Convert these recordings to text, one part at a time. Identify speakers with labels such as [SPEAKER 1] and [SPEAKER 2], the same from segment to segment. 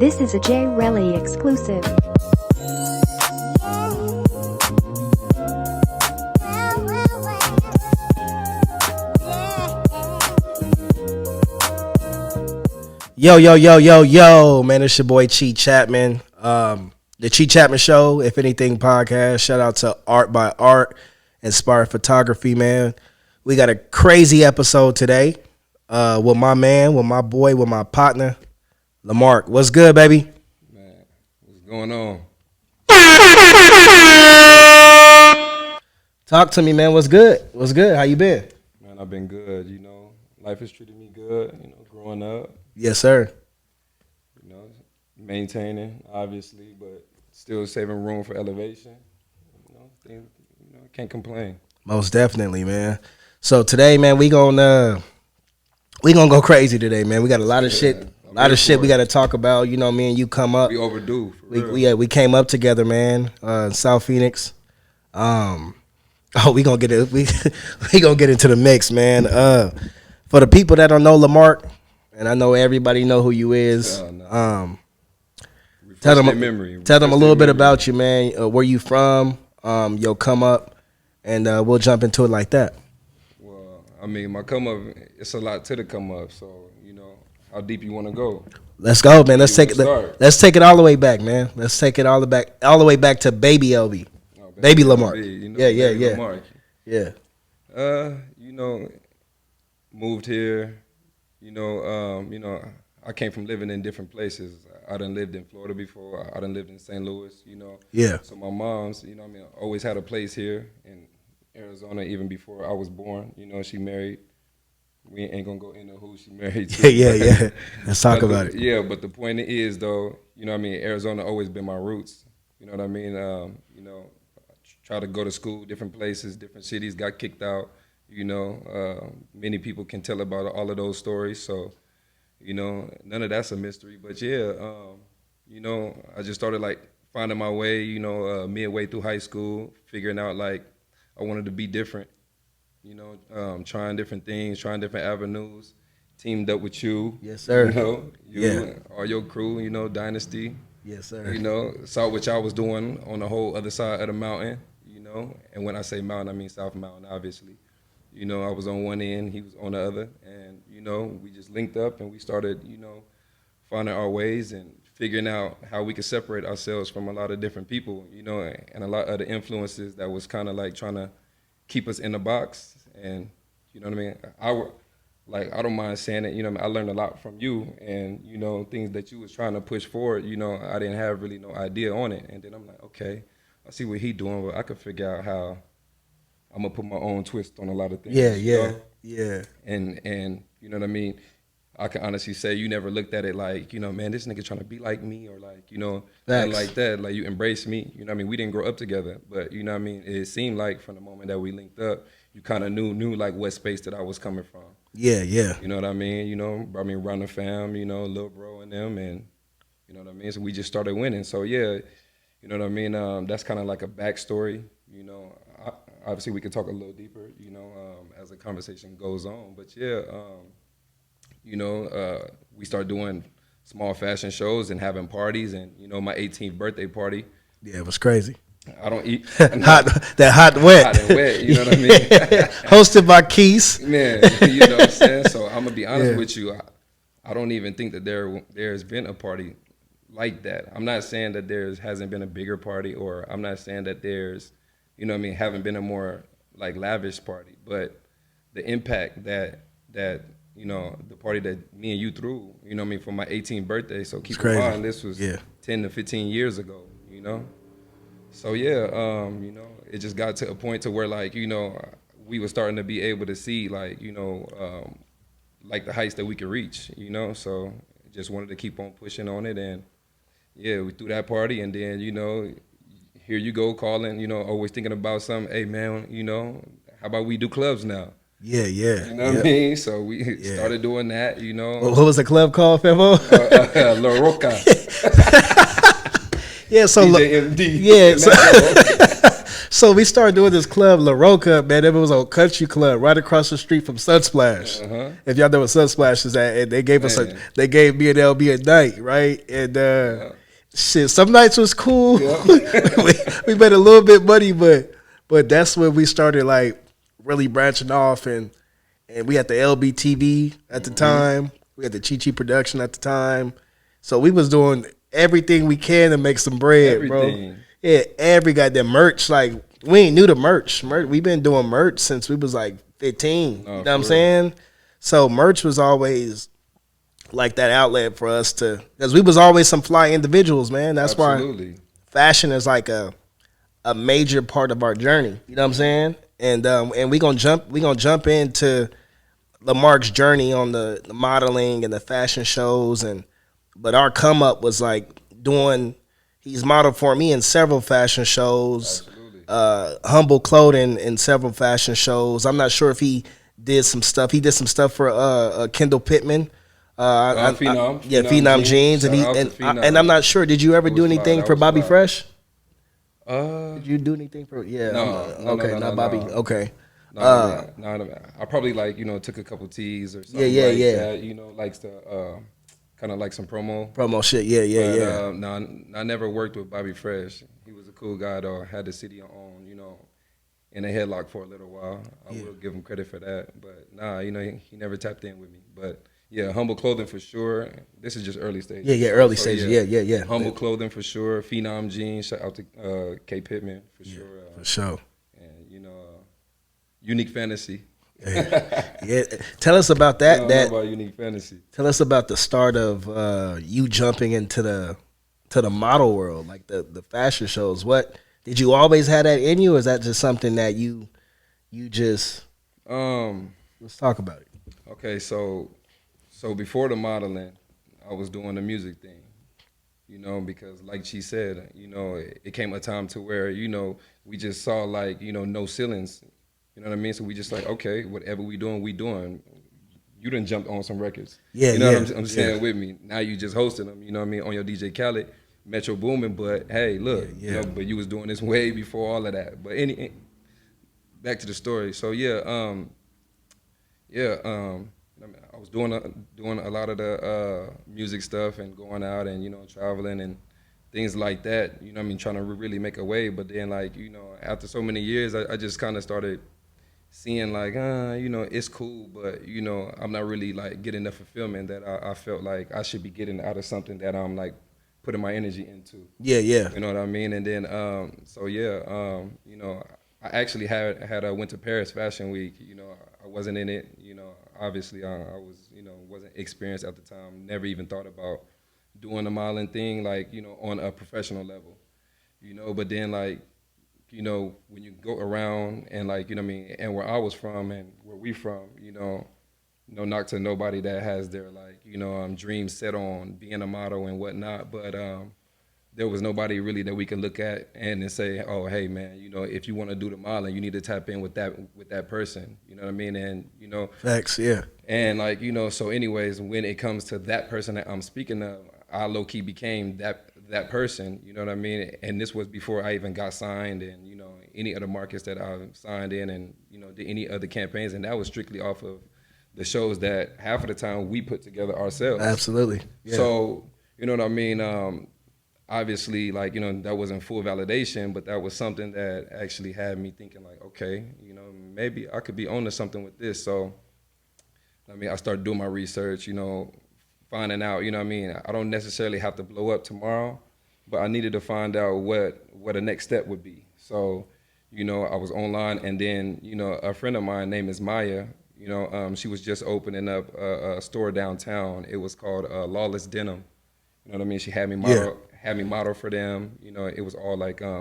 [SPEAKER 1] This is a J. Relly exclusive.
[SPEAKER 2] Yo, man, it's your boy Chee Chatman. The Chee Chatman Show, if anything, podcast. Shout out to Art by Art, Inspired Photography, man. We got a crazy episode today with my man, with my boy, with my partner, Lamark. What's good, baby?
[SPEAKER 3] Man, what's going on?
[SPEAKER 2] Talk to me, man. What's good? What's good? How you been?
[SPEAKER 3] Man, I've been good, you know. Life has treated me good, you know, growing up.
[SPEAKER 2] Yes, sir.
[SPEAKER 3] You know, maintaining, obviously, but still saving room for elevation. Can't complain.
[SPEAKER 2] Most definitely, man. So today, man, we gonna go crazy today, man. We got a lot of shit, we got to talk about. You know, me and you come up.
[SPEAKER 3] We overdue.
[SPEAKER 2] We came up together, man. South Phoenix. We gonna get it. We gonna get into the mix, man. For the people that don't know Lamark, and I know everybody know who you is. Tell them a little bit about you, man. Where you from? Your come up, and we'll jump into it like that.
[SPEAKER 3] Well, I mean, my come up, it's a lot to the come up. So you know, how deep you want to go?
[SPEAKER 2] Let's go, man. Let's take it all the way back, man. Let's take it all the way back to Baby LB, Baby Lamark.
[SPEAKER 3] You know,
[SPEAKER 2] yeah.
[SPEAKER 3] Lamark.
[SPEAKER 2] Yeah.
[SPEAKER 3] You know, moved here. You know, I came from living in different places. I done lived in Florida before. I done lived in St. Louis, you know.
[SPEAKER 2] Yeah.
[SPEAKER 3] So my mom's, you know, always had a place here in Arizona even before I was born. You know, she married. We ain't gonna go into who she married to.
[SPEAKER 2] yeah. Let's talk about it.
[SPEAKER 3] Yeah, but the point is, though, you know what I mean, Arizona always been my roots. You know what I mean? You know, I try to go to school, different places, different cities, got kicked out. You know, many people can tell about all of those stories. So, you know, none of that's a mystery. But yeah, you know, I just started like finding my way, you know, midway through high school, figuring out like I wanted to be different, you know, trying different things, trying different avenues, teamed up with you.
[SPEAKER 2] Yes, sir.
[SPEAKER 3] You know, all your crew, you know, Dynasty.
[SPEAKER 2] Yes, sir.
[SPEAKER 3] You know, saw what y'all was doing on the whole other side of the mountain, you know. And when I say mountain, I mean South Mountain, obviously. You know, I was on one end, he was on the other, and, you know, we just linked up and we started, you know, finding our ways and figuring out how we could separate ourselves from a lot of different people, you know, and a lot of the influences that was kind of like trying to keep us in the box. And, you know what I mean? I don't mind saying it, you know, I learned a lot from you and, you know, things that you was trying to push forward, you know, I didn't have really no idea on it. And then I'm like, okay, I see what he doing, but I could figure out how I'm gonna put my own twist on a lot of things.
[SPEAKER 2] Yeah.
[SPEAKER 3] And you know what I mean? I can honestly say you never looked at it like, you know, man, this nigga trying to be like me or like, you know, like that. Like you embraced me. You know what I mean? We didn't grow up together, but you know what I mean? It seemed like from the moment that we linked up, you kind of knew like what space that I was coming from.
[SPEAKER 2] Yeah.
[SPEAKER 3] You know what I mean? You know, brought me around the fam, you know, Lil Bro and them, and you know what I mean? So we just started winning. So yeah, you know what I mean? That's kind of like a backstory, you know. Obviously, we could talk a little deeper, you know, as the conversation goes on. But yeah, you know, we start doing small fashion shows and having parties, and you know, my 18th birthday party.
[SPEAKER 2] Yeah, it was crazy.
[SPEAKER 3] I don't eat
[SPEAKER 2] hot and wet.
[SPEAKER 3] You know what I mean?
[SPEAKER 2] Hosted by Keys.
[SPEAKER 3] Man, you know what I'm saying. So I'm gonna be honest with you. I don't even think that there's been a party like that. I'm not saying that hasn't been a bigger party, or I'm not saying that there's, you know what I mean, haven't been a more like lavish party, but the impact that you know, the party that me and you threw, you know what I mean, for my 18th birthday. So keep in mind, this was 10 to 15 years ago, you know. So yeah, you know, it just got to a point to where like, you know, we were starting to be able to see like, you know, like the heights that we could reach, you know. So just wanted to keep on pushing on it, and yeah, we threw that party, and then, you know, here you go calling, you know, always thinking about something. Hey, man, you know, how about we do clubs now?
[SPEAKER 2] Yeah.
[SPEAKER 3] You know what I mean? So we started doing that, you know.
[SPEAKER 2] What was the club called, Femo?
[SPEAKER 3] La Roca.
[SPEAKER 2] Yeah, so
[SPEAKER 3] DJ MD.
[SPEAKER 2] Yeah. So we started doing this club, La Roca, man. It was a country club right across the street from Sunsplash. If y'all know what Sunsplash is at, and they gave us they gave me and LB a night, right? And shit, some nights was cool. we made a little bit money, but that's when we started like really branching off, and we had the LBTV at the time. We had the Chee production at the time. So we was doing everything we can to make some bread, bro. Yeah, every goddamn merch. Like, we ain't new to merch. We've been doing merch since we was like 15. You know what I'm saying? So merch was always like that outlet for us to, because we was always some fly individuals, man. That's why fashion is like a major part of our journey. You know what I'm saying? And we gonna jump into Lamarck's journey on the modeling and the fashion shows, but our come up was like he's modeled for me in several fashion shows, Humble Clothing in several fashion shows. I'm not sure if he did some stuff. He did some stuff for Kendall Pittman. Phenom Jeans, and I'm not sure. Did you ever do anything for Bobby Fresh? Did you do anything for? Yeah.
[SPEAKER 3] No,
[SPEAKER 2] not Bobby.
[SPEAKER 3] No.
[SPEAKER 2] Okay.
[SPEAKER 3] No. I probably took a couple teas or something that, likes to kind of like some promo
[SPEAKER 2] shit. Yeah.
[SPEAKER 3] No, I never worked with Bobby Fresh. He was a cool guy though. Had the city on, in a headlock for a little while. I will give him credit for that. But he never tapped in with me. But yeah, Humble Clothing for sure. This is just early stages.
[SPEAKER 2] Yeah, early stages. Yeah.
[SPEAKER 3] Humble Clothing for sure. Phenom Jeans. Shout out to K Pittman for sure.
[SPEAKER 2] For sure.
[SPEAKER 3] And Unique Fantasy.
[SPEAKER 2] Yeah, tell us about that.
[SPEAKER 3] I don't know about Unique Fantasy.
[SPEAKER 2] Tell us about the start of you jumping into the model world, like the fashion shows. What did you always have that in you, or is that just something that you just? Let's talk about it.
[SPEAKER 3] Okay, so before the modeling, I was doing the music thing, because like she said, it came a time to where we just saw no ceilings. You know what I mean? So we just like, okay, whatever we doing. You done jumped on some records.
[SPEAKER 2] Yeah,
[SPEAKER 3] what I'm saying with me. Now you just hosting them, you know what I mean, on your DJ Khaled, Metro Boomin, but hey, look, but you was doing this way before all of that. But back to the story. So I was doing a lot of the music stuff and going out and, traveling and things like that, trying to really make a way. But then after so many years, I just kind of started seeing it's cool, but I'm not really getting the fulfillment that I felt like I should be getting out of something that I'm putting my energy into.
[SPEAKER 2] Yeah.
[SPEAKER 3] You know what I mean? And then I actually had went to Paris Fashion Week. I wasn't in it. Obviously I was wasn't experienced at the time. Never even thought about doing the modeling thing on a professional level. But then when you go around and and where I was from and where we from, no knock to nobody that has their dreams set on being a model and whatnot, but there was nobody really that we could look at and say, oh, hey man, if you want to do the modeling, you need to tap in with that person. You know what I mean? And
[SPEAKER 2] facts, yeah.
[SPEAKER 3] And so anyways, when it comes to that person that I'm speaking of, I low key became that person, you know what I mean? And this was before I even got signed and, any other markets that I signed in and, did any other campaigns. And that was strictly off of the shows that half of the time we put together ourselves.
[SPEAKER 2] Absolutely. Yeah.
[SPEAKER 3] So, you know what I mean? Obviously, that wasn't full validation, but that was something that actually had me thinking okay, maybe I could be onto something with this. So, I started doing my research, finding out, I don't necessarily have to blow up tomorrow, but I needed to find out what the next step would be. So, I was online, and then, a friend of mine named is Maya, she was just opening up a store downtown. It was called Lawless Denim. You know what I mean? She had me model for them. It was all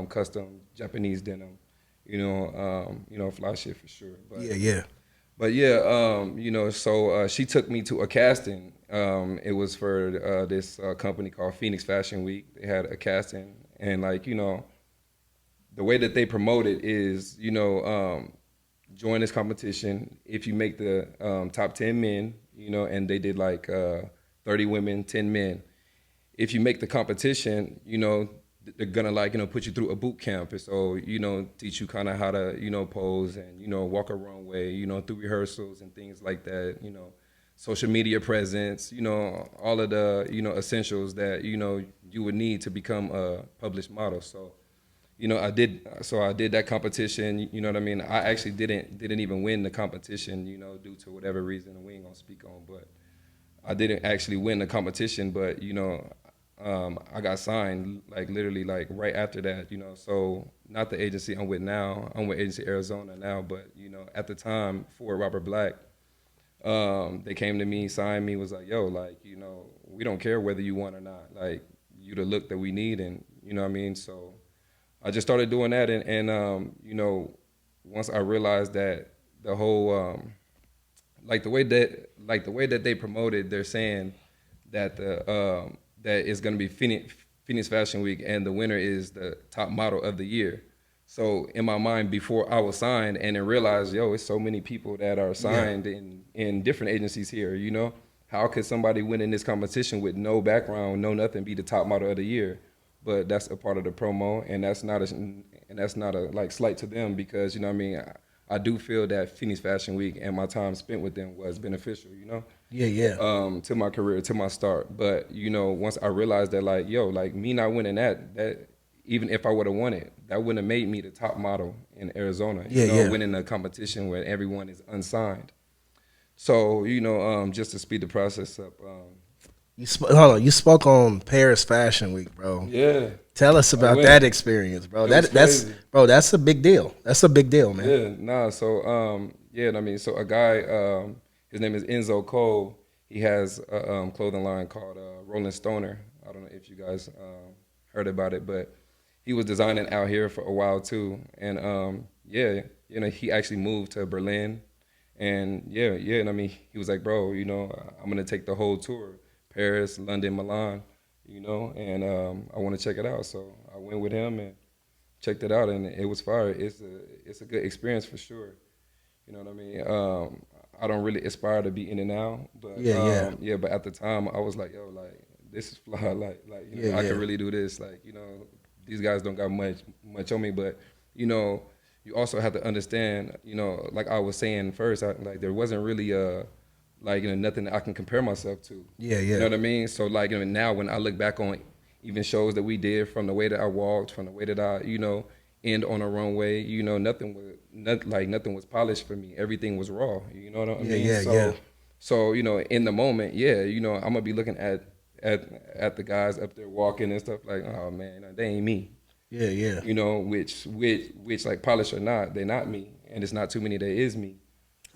[SPEAKER 3] custom Japanese denim. Fly shit for sure. But,
[SPEAKER 2] yeah.
[SPEAKER 3] But yeah, so she took me to a casting. It was for this company called Phoenix Fashion Week. They had a casting, and the way that they promote it is, join this competition. If you make the top 10 men, and they did 30 women, 10 men. If you make the competition, they're gonna like put you through a boot camp, and so teach you kind of how to pose and walk a runway, through rehearsals and things like that. Social media presence, all of the essentials that you would need to become a published model. So I did that competition. You know what I mean? I actually didn't even win the competition, due to whatever reason we ain't gonna speak on. But I didn't actually win the competition. But I got signed like literally like right after that. So not the agency I'm with now. I'm with Agency Arizona now. But at the time, Ford Robert Black, they came to me, signed me, was like, yo, like we don't care whether you won or not. Like you the look that we need, and you know what I mean. So I just started doing that, and once I realized that the whole like the way that they promoted, they're saying that that it's gonna be Phoenix Fashion Week, and the winner is the top model of the year. So in my mind, before I was signed, and then realized, yo, it's so many people that are signed in different agencies here. How could somebody win in this competition with no background, no nothing, be the top model of the year? But that's a part of the promo, and that's not a like slight to them, because I do feel that Phoenix Fashion Week and my time spent with them was beneficial, to my career, to my start. But once I realized that, like, yo, like me not winning that even if I would have won it, that wouldn't have made me the top model in Arizona. Winning a competition where everyone is unsigned. So just to speed the process up.
[SPEAKER 2] Hold on, you spoke on Paris Fashion Week, bro.
[SPEAKER 3] Yeah.
[SPEAKER 2] Tell us about that experience, bro. That's a big deal. That's a big deal, man.
[SPEAKER 3] Yeah, nah. So so a guy, his name is Enzo Cole. He has a clothing line called Rolling Stoner. I don't know if you guys heard about it, but he was designing out here for a while too. And he actually moved to Berlin, and he was like, bro, I'm gonna take the whole tour. Paris, London, Milan, and I want to check it out. So I went with him and checked it out, and it was fire. It's a good experience for sure. You know what I mean? I don't really aspire to be in and out, but but at the time I was like, yo, like this is fly. Like I can really do this. Like these guys don't got much on me, but you also have to understand, like I was saying first, like there wasn't really nothing that I can compare myself to. You know what I mean? So like now when I look back on even shows that we did, from the way that I walked, from the way that I end on a runway, nothing was polished for me. Everything was raw. You know what I mean? So in the moment, I'm gonna be looking at the guys up there walking and stuff like, oh man, they ain't me. Which like polished or not, they're not me, and it's not too many that is me.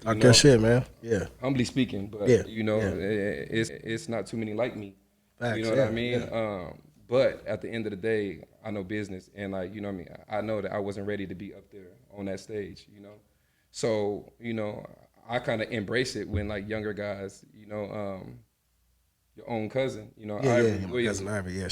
[SPEAKER 2] Good shit, man. Yeah.
[SPEAKER 3] Humbly speaking, but it's not too many like me.
[SPEAKER 2] Facts,
[SPEAKER 3] what I mean? Yeah. But at the end of the day, I know business, and like what I mean, I know that I wasn't ready to be up there on that stage. So I kind of embrace it when like younger guys, your own cousin, Ivory Williams,
[SPEAKER 2] cousin Ivory,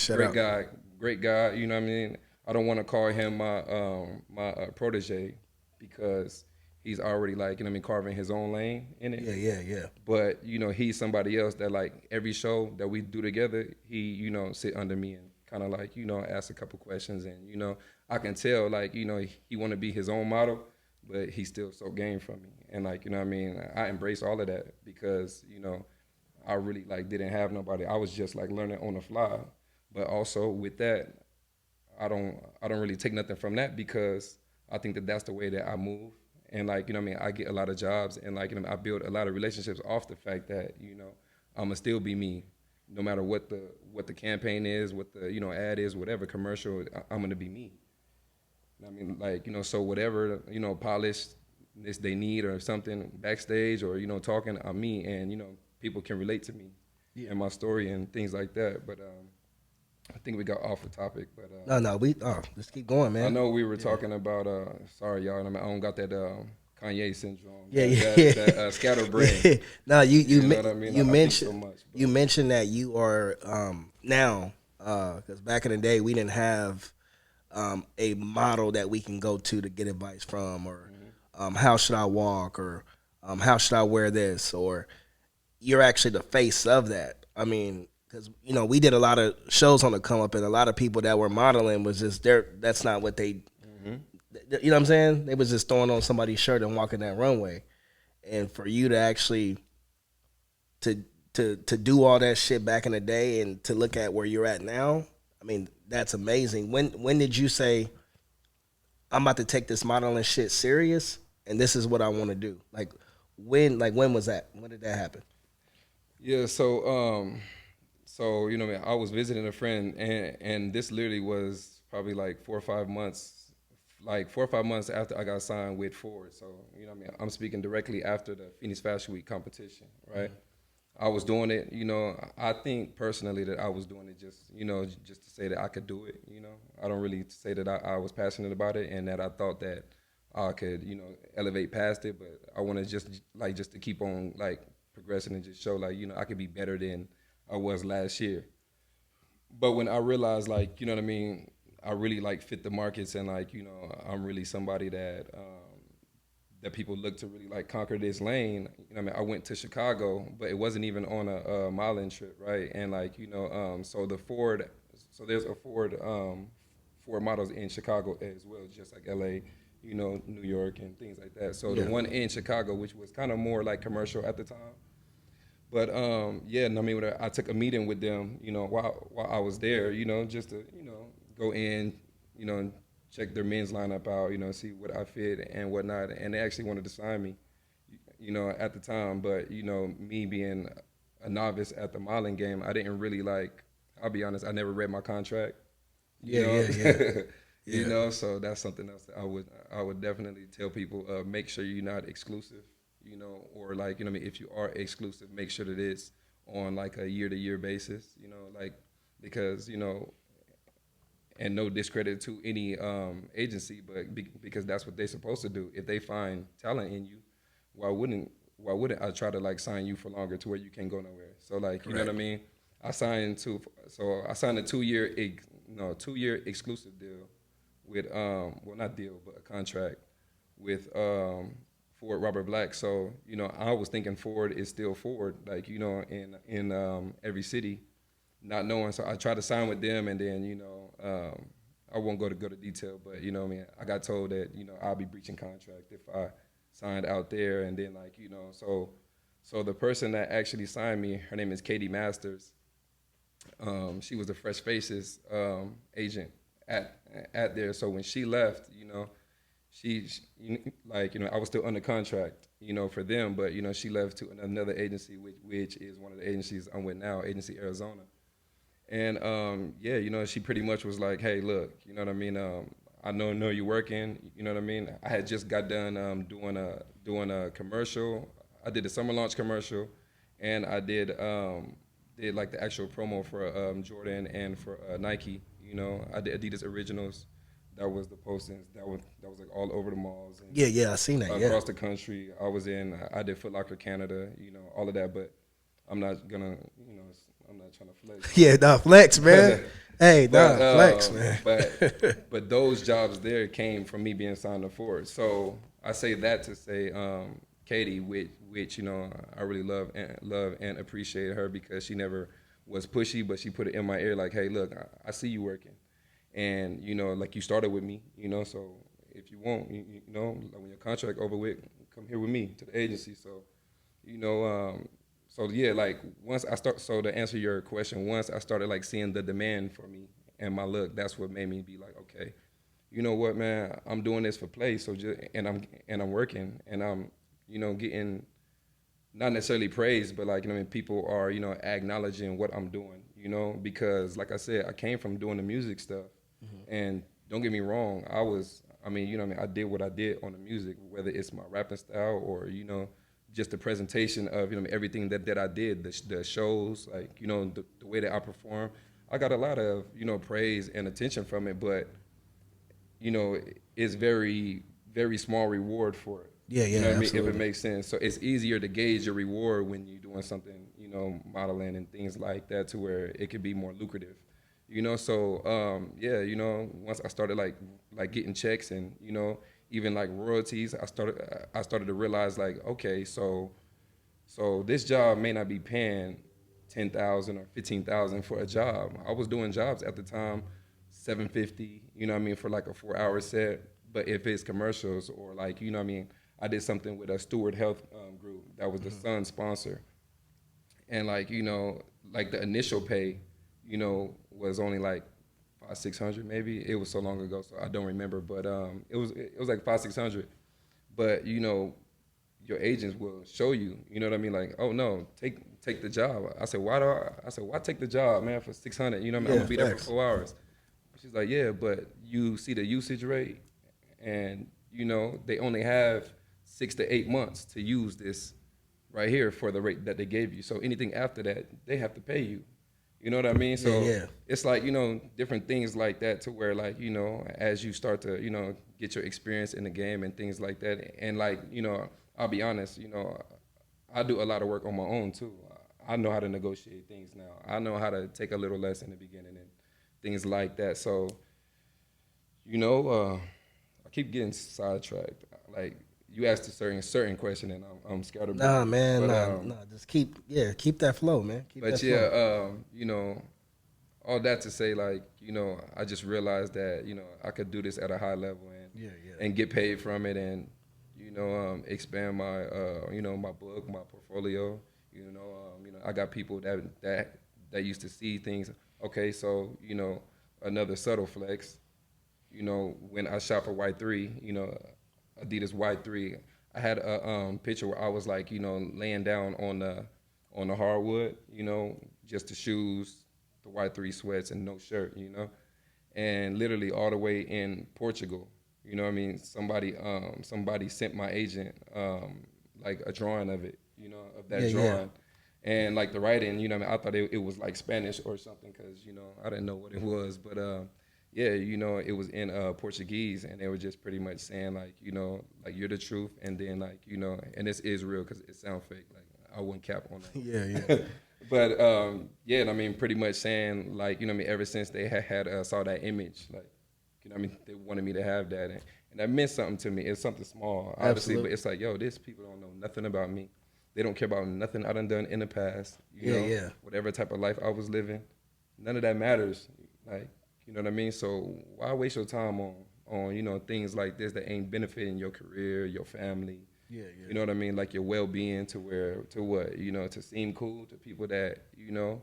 [SPEAKER 3] great guy. You know what I mean? I don't want to call him my protege, because he's already like, carving his own lane in it.
[SPEAKER 2] Yeah.
[SPEAKER 3] But, he's somebody else that like every show that we do together, he, sit under me and kind of like, ask a couple questions. And, I can tell like, he want to be his own model, but he's still so game from me. And like, I embrace all of that, because, I really like didn't have nobody. I was just like learning on the fly. But also with that, I don't really take nothing from that, because I think that that's the way that I move. And like, I get a lot of jobs, and like, I build a lot of relationships off the fact that, I'm gonna still be me, no matter what the campaign is, what the, ad is, whatever commercial, I'm gonna be me. I mean, like, so whatever, polished this they need or something backstage or, talking, I'm me, and, people can relate to me and my story and things like that. But I think we got off the topic, but
[SPEAKER 2] let's keep going, man.
[SPEAKER 3] I know we were talking about sorry y'all, I don't got that Kanye syndrome. That scatterbrain.
[SPEAKER 2] No, you
[SPEAKER 3] mentioned
[SPEAKER 2] you mentioned that you are now, because back in the day we didn't have a model that we can go to get advice from, or how should I walk, or how should I wear this, or you're actually the face of that. I mean, because we did a lot of shows on the come up, and a lot of people that were modeling was just there. That's not what they, you know what I'm saying? They was just throwing on somebody's shirt and walking that runway, and for you to actually to to do all that shit back in the day and to look at where you're at now, I mean, that's amazing. When did you say I'm about to take this modeling shit serious and this is what I want to do? When was that? When did that happen?
[SPEAKER 3] Yeah, so man, I was visiting a friend, and this literally was probably like 4 or 5 months, like 4 or 5 months after I got signed with Ford. So I'm speaking directly after the Phoenix Fashion Week competition, right? I was doing it, I think personally that I was doing it just to say that I could do it, I don't really say that I was passionate about it and that I thought that I could, elevate past it, but I want to just to keep on like progressing and just show like, I could be better than I was last year. But when I realized like, you know what I mean, I really like fit the markets and like, I'm really somebody that people look to really like conquer this lane. I went to Chicago, but it wasn't even on a modeling trip, right? And like, so there's a Ford models in Chicago as well, just like LA, New York and things like that. So the one in Chicago, which was kind of more like commercial at the time. But when I took a meeting with them, while I was there, just to, go in, and check their men's lineup out, see what I fit and whatnot. And they actually wanted to sign me, at the time. But, me being a novice at the modeling game, I didn't really like, I'll be honest, I never read my contract.
[SPEAKER 2] Yeah.
[SPEAKER 3] So that's something else that I would definitely tell people, make sure you're not exclusive, or like, if you are exclusive, make sure that it's on like a year to year basis, like, because, and no discredit to any agency, but because that's what they're supposed to do. If they find talent in you, why wouldn't I try to like sign you for longer to where you can't go nowhere? So like, you know what I mean? I signed a 2-year exclusive deal with well, not deal, but a contract with Ford Robert Black. So I was thinking Ford is still Ford, like in every city, not knowing. So I tried to sign with them, and then I won't go to detail, but I got told that I'll be breaching contract if I signed out there, and then like so the person that actually signed me, her name is Katie Masters. She was the Fresh Faces agent at there. So when she left, she I was still under contract, for them, but she left to another agency, which is one of the agencies I'm with now, Agency Arizona. And she pretty much was like, hey, look, you know what I mean? I know you're working, you know what I mean? I had just got done doing a commercial. I did a summer launch commercial, and I did like the actual promo for Jordan and for Nike. I did Adidas Originals. That was the postings. That was like all over the malls. And
[SPEAKER 2] Yeah, I seen that.
[SPEAKER 3] across the country. I did Foot Locker Canada. All of that. But I'm not gonna. I'm not trying to flex.
[SPEAKER 2] Yeah, nah, flex, man. Hey,
[SPEAKER 3] But,
[SPEAKER 2] flex, man.
[SPEAKER 3] but those jobs there came from me being signed to Ford. So I say that to say, Katie, which I really love and appreciate her, because she never was pushy, but she put it in my ear like, hey, look, I see you working, and like you started with me, so if you want, like when your contract over with, come here with me to the agency. So you know, so yeah, like so to answer your question, once I started like seeing the demand for me and my look, that's what made me be like, okay, you know what, man, I'm doing this for play, so I'm working, and I'm, getting not necessarily praised, but like, people are, acknowledging what I'm doing, because like I said, I came from doing the music stuff, and don't get me wrong, I did what I did on the music, whether it's my rapping style or, just the presentation of, everything that I did, the shows, like, the way that I perform. I got a lot of, praise and attention from it, but, it's very, very small reward for it.
[SPEAKER 2] Yeah,
[SPEAKER 3] You know what I mean? If
[SPEAKER 2] absolutely.
[SPEAKER 3] it makes sense. So it's easier to gauge your reward when you're doing something, modeling and things like that, to where it could be more lucrative. So once I started like getting checks and, even like royalties, I started to realize like, okay, so this job may not be paying $10,000 or $15,000 for a job. I was doing jobs at the time, $750, you know what I mean, for like a 4-hour set. But if it's commercials or like, you know what I mean, I did something with a Steward Health group that was the Sun sponsor. And like, you know, like the initial pay, you know, was only like 500-600 maybe. It was so long ago, so I don't remember. But it was like 500-600. But you know, your agents will show you. You know what I mean? Like, oh no, take the job. I said, why take the job, man, for 600? You know what I mean? I'm gonna be there for 4 hours. She's like, yeah, but you see the usage rate, and you know they only have 6 to 8 months to use this right here for the rate that they gave you. So anything after that, they have to pay you. You know what I mean? So it's like, you know, different things like that to where like, you know, as you start to, you know, get your experience in the game and things like that. And like, you know, I'll be honest, you know, I do a lot of work on my own too. I know how to negotiate things now. I know how to take a little less in the beginning and things like that. So, you know, I keep getting sidetracked. Like, you asked a certain question, and I'm scared of.
[SPEAKER 2] Nah, man, but, just keep that flow, man.
[SPEAKER 3] You know, all that to say, like, you know, I just realized that, you know, I could do this at a high level and get paid from it, and you know, expand my you know, my book, my portfolio. You know, I got people that used to see things. Okay, so you know, another subtle flex. You know, when I shot for Y3, you know, Adidas Y3, I had a picture where I was like, you know, laying down on the hardwood, you know, just the shoes, the Y3 sweats, and no shirt, you know, and literally all the way in Portugal, you know what I mean? Somebody sent my agent like a drawing of it, you know, of that drawing. And like the writing, you know what I mean? I thought it was like Spanish or something because, you know, I didn't know what it was, but yeah, you know, it was in Portuguese, and they were just pretty much saying like, you know, like you're the truth, and then like, you know, and this is real because it sounds fake. Like I wouldn't cap on that.
[SPEAKER 2] Yeah.
[SPEAKER 3] But yeah, I mean, pretty much saying like, you know, what I mean, ever since they had saw that image, like, you know, what I mean, they wanted me to have that, and that meant something to me. It's something small, obviously,
[SPEAKER 2] Absolutely.
[SPEAKER 3] but it's like, yo, these people don't know nothing about me. They don't care about nothing I done in the past. You know, whatever type of life I was living, none of that matters. Like. You know what I mean? So why waste your time on you know, things like this that ain't benefiting your career, your family? You know what I mean? Like your well-being to what? You know, to seem cool to people that, you know,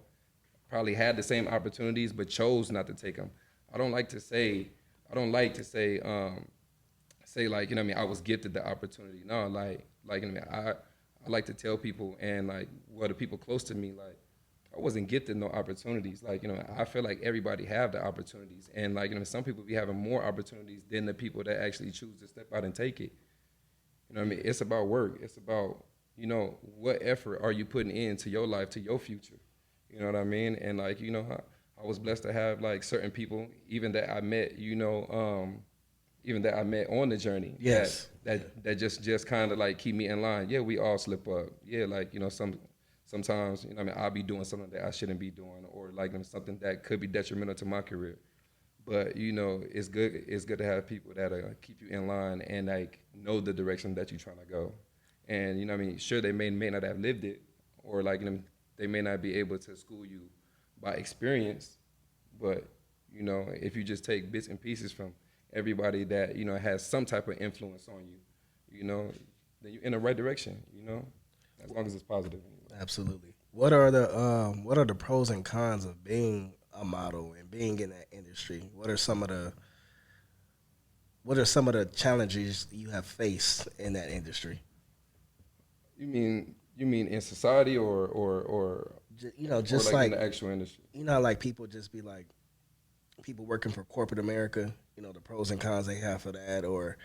[SPEAKER 3] probably had the same opportunities but chose not to take them. I don't like to say say like, you know what I mean, I was gifted the opportunity. No, like you know what I mean, I like to tell people and like the people close to me, like, I wasn't gifted no opportunities. Like, you know, I feel like everybody have the opportunities. And like, you know, some people be having more opportunities than the people that actually choose to step out and take it. You know what I mean? It's about work. It's about, you know, what effort are you putting into your life, to your future? You know what I mean? And like, you know, I was blessed to have like certain people, even that I met, you know, even that I met on the journey. That just kind of like keep me in line. Yeah, we all slip up. Yeah, like, you know, sometimes, you know, I mean, I'll be doing something that I shouldn't be doing, or like something that could be detrimental to my career. But you know, it's good to have people that keep you in line and like know the direction that you're trying to go. And you know what I mean, sure, they may not have lived it, or like, you know, they may not be able to school you by experience, but you know, if you just take bits and pieces from everybody that, you know, has some type of influence on you, you know, then you're in the right direction, you know, as long as it's positive.
[SPEAKER 2] Absolutely. What are the pros and cons of being a model and being in that industry? What are some of the challenges you have faced in that industry?
[SPEAKER 3] You mean in society or
[SPEAKER 2] You know, just
[SPEAKER 3] like in the actual industry?
[SPEAKER 2] You know, like people just be like, people working for corporate America, you know, the pros and cons they have for that, or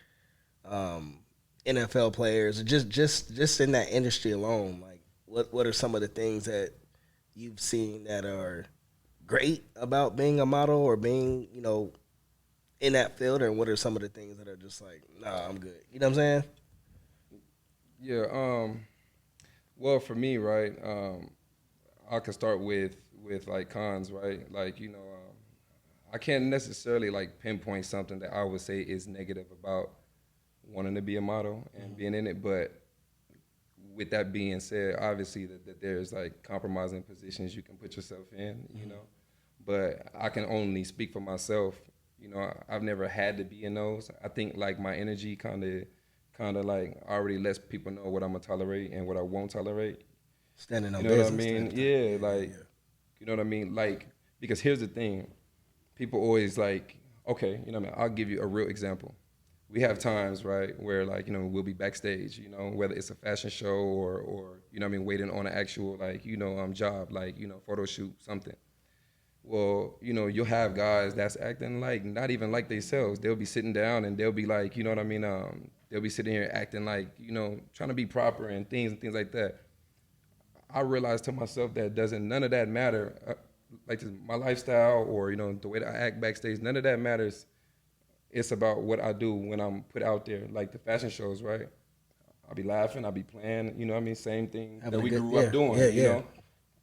[SPEAKER 2] NFL players, just in that industry alone. Like, what are some of the things that you've seen that are great about being a model or being, you know, in that field, and what are some of the things that are just like, nah, I'm good. You know what I'm saying?
[SPEAKER 3] Yeah. Well, for me, right, I could start with like cons, right? Like, you know, I can't necessarily like pinpoint something that I would say is negative about wanting to be a model and being in it, but with that being said, obviously that there's like compromising positions you can put yourself in, you know. But I can only speak for myself. You know, I've never had to be in those. I think like my energy kind of like already lets people know what I'm gonna tolerate and what I won't tolerate.
[SPEAKER 2] Standing on
[SPEAKER 3] You know
[SPEAKER 2] business.
[SPEAKER 3] what I mean? Yeah, like you know what I mean? Like, because here's the thing. People always like, okay, you know what I mean? I'll give you a real example. We have times, right, where like, you know, we'll be backstage, you know, whether it's a fashion show or you know what I mean, waiting on an actual like, you know, job, like, you know, photo shoot, something. Well, you know, you'll have guys that's acting like not even like themselves. They'll be sitting down and they'll be like, you know what I mean, they'll be sitting here acting like, you know, trying to be proper and things like that. I realized to myself that none of that matter. Like my lifestyle or, you know, the way that I act backstage, none of that matters. It's about what I do when I'm put out there, like the fashion shows, right? I'll be laughing, I'll be playing, you know what I mean? Same thing that we grew up doing, you know?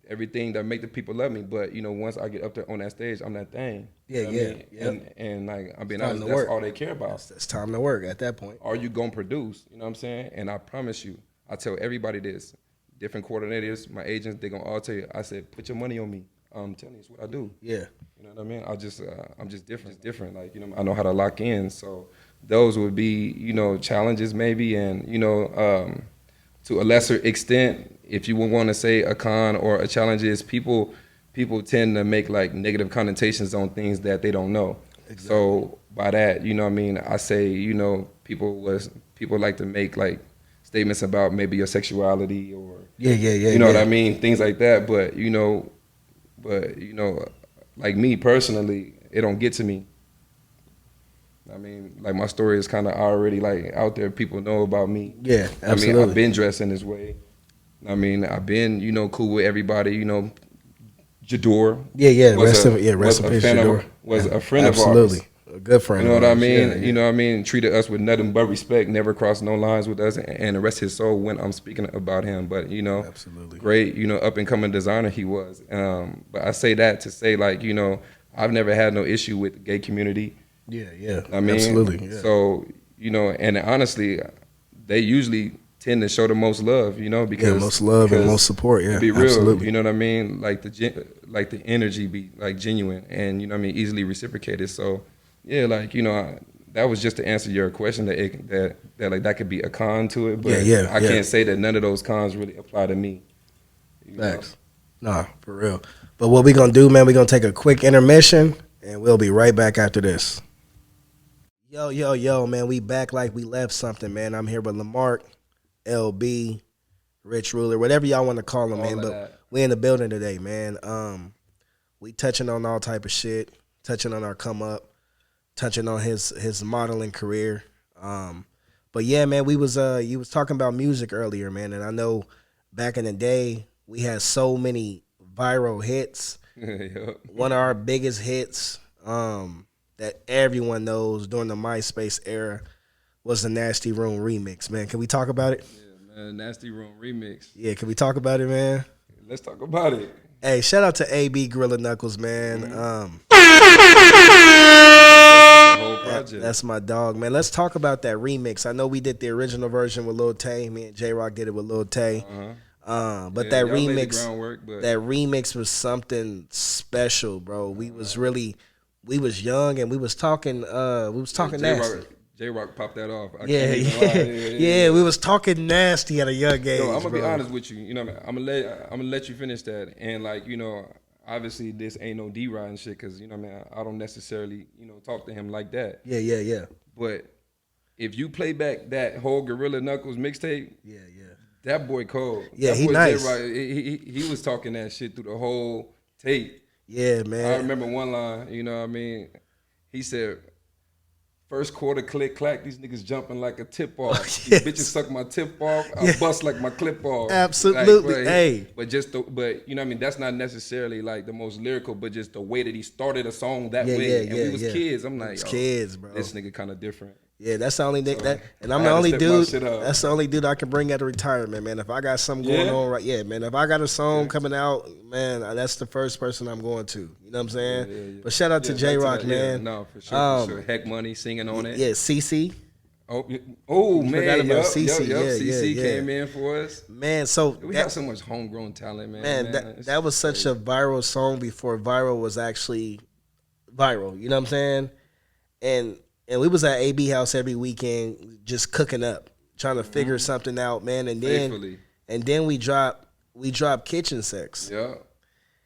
[SPEAKER 3] Everything that make the people love me. But, you know, once I get up there on that stage, I'm that thing. You know what I mean? And like, I'm being honest, that's all they care about.
[SPEAKER 2] It's time to work at that point.
[SPEAKER 3] Are you going to produce? You know what I'm saying? And I promise you, I tell everybody this, different coordinators, my agents, they're going to all tell you, I said, put your money on me. I'm telling you, it's what I do.
[SPEAKER 2] Yeah.
[SPEAKER 3] You know what I mean? I'm just different. Like, you know, I know how to lock in. So those would be, you know, challenges maybe. And, you know, to a lesser extent, if you would want to say a con or a challenge is people tend to make like negative connotations on things that they don't know. Exactly. So by that, you know what I mean? I say, you know, people like to make like statements about maybe your sexuality or, you know what I mean? Things like that. But, you know, like me personally, it don't get to me. I mean, like my story is kind of already like out there. People know about me.
[SPEAKER 2] Yeah, absolutely.
[SPEAKER 3] I mean, I've been dressed in this way. I mean, I've been, you know, cool with everybody. You know, Jador.
[SPEAKER 2] Was a friend of ours. A good friend.
[SPEAKER 3] You know what I mean?
[SPEAKER 2] Yeah.
[SPEAKER 3] You know what I mean? Treated us with nothing but respect. Never crossed no lines with us, and the rest of his soul when I'm speaking about him. But you know,
[SPEAKER 2] absolutely
[SPEAKER 3] great. You know, up and coming designer he was. But I say that to say like, you know, I've never had no issue with the gay community.
[SPEAKER 2] Yeah.
[SPEAKER 3] I mean,
[SPEAKER 2] absolutely. Yeah.
[SPEAKER 3] So, you know, and honestly, they usually tend to show the most love, you know, because
[SPEAKER 2] most love and most support. Yeah,
[SPEAKER 3] to be real,
[SPEAKER 2] absolutely.
[SPEAKER 3] You know what I mean? Like the energy be like genuine, and you know what I mean, easily reciprocated. So, yeah, like you know, that was just to answer your question that like that could be a con to it, but I can't say that none of those cons really apply to me.
[SPEAKER 2] Facts. Nah, for real. But what we gonna do, man? We gonna take a quick intermission, and we'll be right back after this. Yo, man, we back like we left something, man. I'm here with Lamark, LB, Rich.Ruler, whatever y'all want to call him, man. But we in the building today, man. We touching on all type of shit, touching on our come up, touching on his modeling career. But yeah, man, you was talking about music earlier, man, and I know back in the day we had so many viral hits. One of our biggest hits, that everyone knows during the MySpace era was the Nasty Room remix, man. Can we talk about it?
[SPEAKER 3] Yeah, man, Nasty Room remix.
[SPEAKER 2] Yeah, can we talk about it, man?
[SPEAKER 3] Let's talk about it.
[SPEAKER 2] Hey, shout out to AB Gorilla Knuckles, man. That's my dog, man. Let's talk about that remix. I know we did the original version with Lil Tay. Me and J-Rock did it with Lil Tay. But that remix was something special, bro. We was young and we was talking nasty.
[SPEAKER 3] J-Rock popped that off.
[SPEAKER 2] Yeah, we was talking nasty at a young age.
[SPEAKER 3] Yo, I'm gonna be honest with you. You know, I'm gonna let you finish that. And like, you know, obviously this ain't no D-Rod and shit, because you know, man, I don't necessarily, you know, talk to him like that.
[SPEAKER 2] Yeah.
[SPEAKER 3] But if you play back that whole Gorilla Knuckles mixtape, that boy cold.
[SPEAKER 2] Yeah,
[SPEAKER 3] he
[SPEAKER 2] nice.
[SPEAKER 3] He was talking that shit through the whole tape.
[SPEAKER 2] Yeah, man.
[SPEAKER 3] I remember one line, you know what I mean? He said, first quarter click clack, these niggas jumping like a tip off. These bitches suck my tip off, I bust like my clip off.
[SPEAKER 2] Absolutely.
[SPEAKER 3] Like, but you know what I mean? That's not necessarily like the most lyrical, but just the way that he started a song that way. And we was kids. I'm like,
[SPEAKER 2] kids, bro.
[SPEAKER 3] This nigga kind of different.
[SPEAKER 2] Yeah, that's the only and I'm the only dude. That's the only dude I can bring out of retirement, man. If I got something going on, man. If I got a song coming out, man, that's the first person I'm going to. You know what I'm saying? Yeah. But shout out to J-Rock, man.
[SPEAKER 3] No, for sure. Heck Money singing on it.
[SPEAKER 2] Yeah, CC.
[SPEAKER 3] Oh
[SPEAKER 2] Forgot
[SPEAKER 3] man,
[SPEAKER 2] about
[SPEAKER 3] yup, yup,
[SPEAKER 2] CC.
[SPEAKER 3] yup.
[SPEAKER 2] Yeah, yeah,
[SPEAKER 3] CC
[SPEAKER 2] yeah.
[SPEAKER 3] came in for us.
[SPEAKER 2] Man, so
[SPEAKER 3] We
[SPEAKER 2] that
[SPEAKER 3] have so much homegrown talent,
[SPEAKER 2] man,
[SPEAKER 3] man.
[SPEAKER 2] that was
[SPEAKER 3] It's
[SPEAKER 2] such
[SPEAKER 3] crazy.
[SPEAKER 2] a viral song before viral was actually viral. You know what I'm saying? And we was at AB house every weekend just cooking up, trying to figure something out, man.
[SPEAKER 3] Faithfully,
[SPEAKER 2] And then we dropped kitchen sex.
[SPEAKER 3] yeah.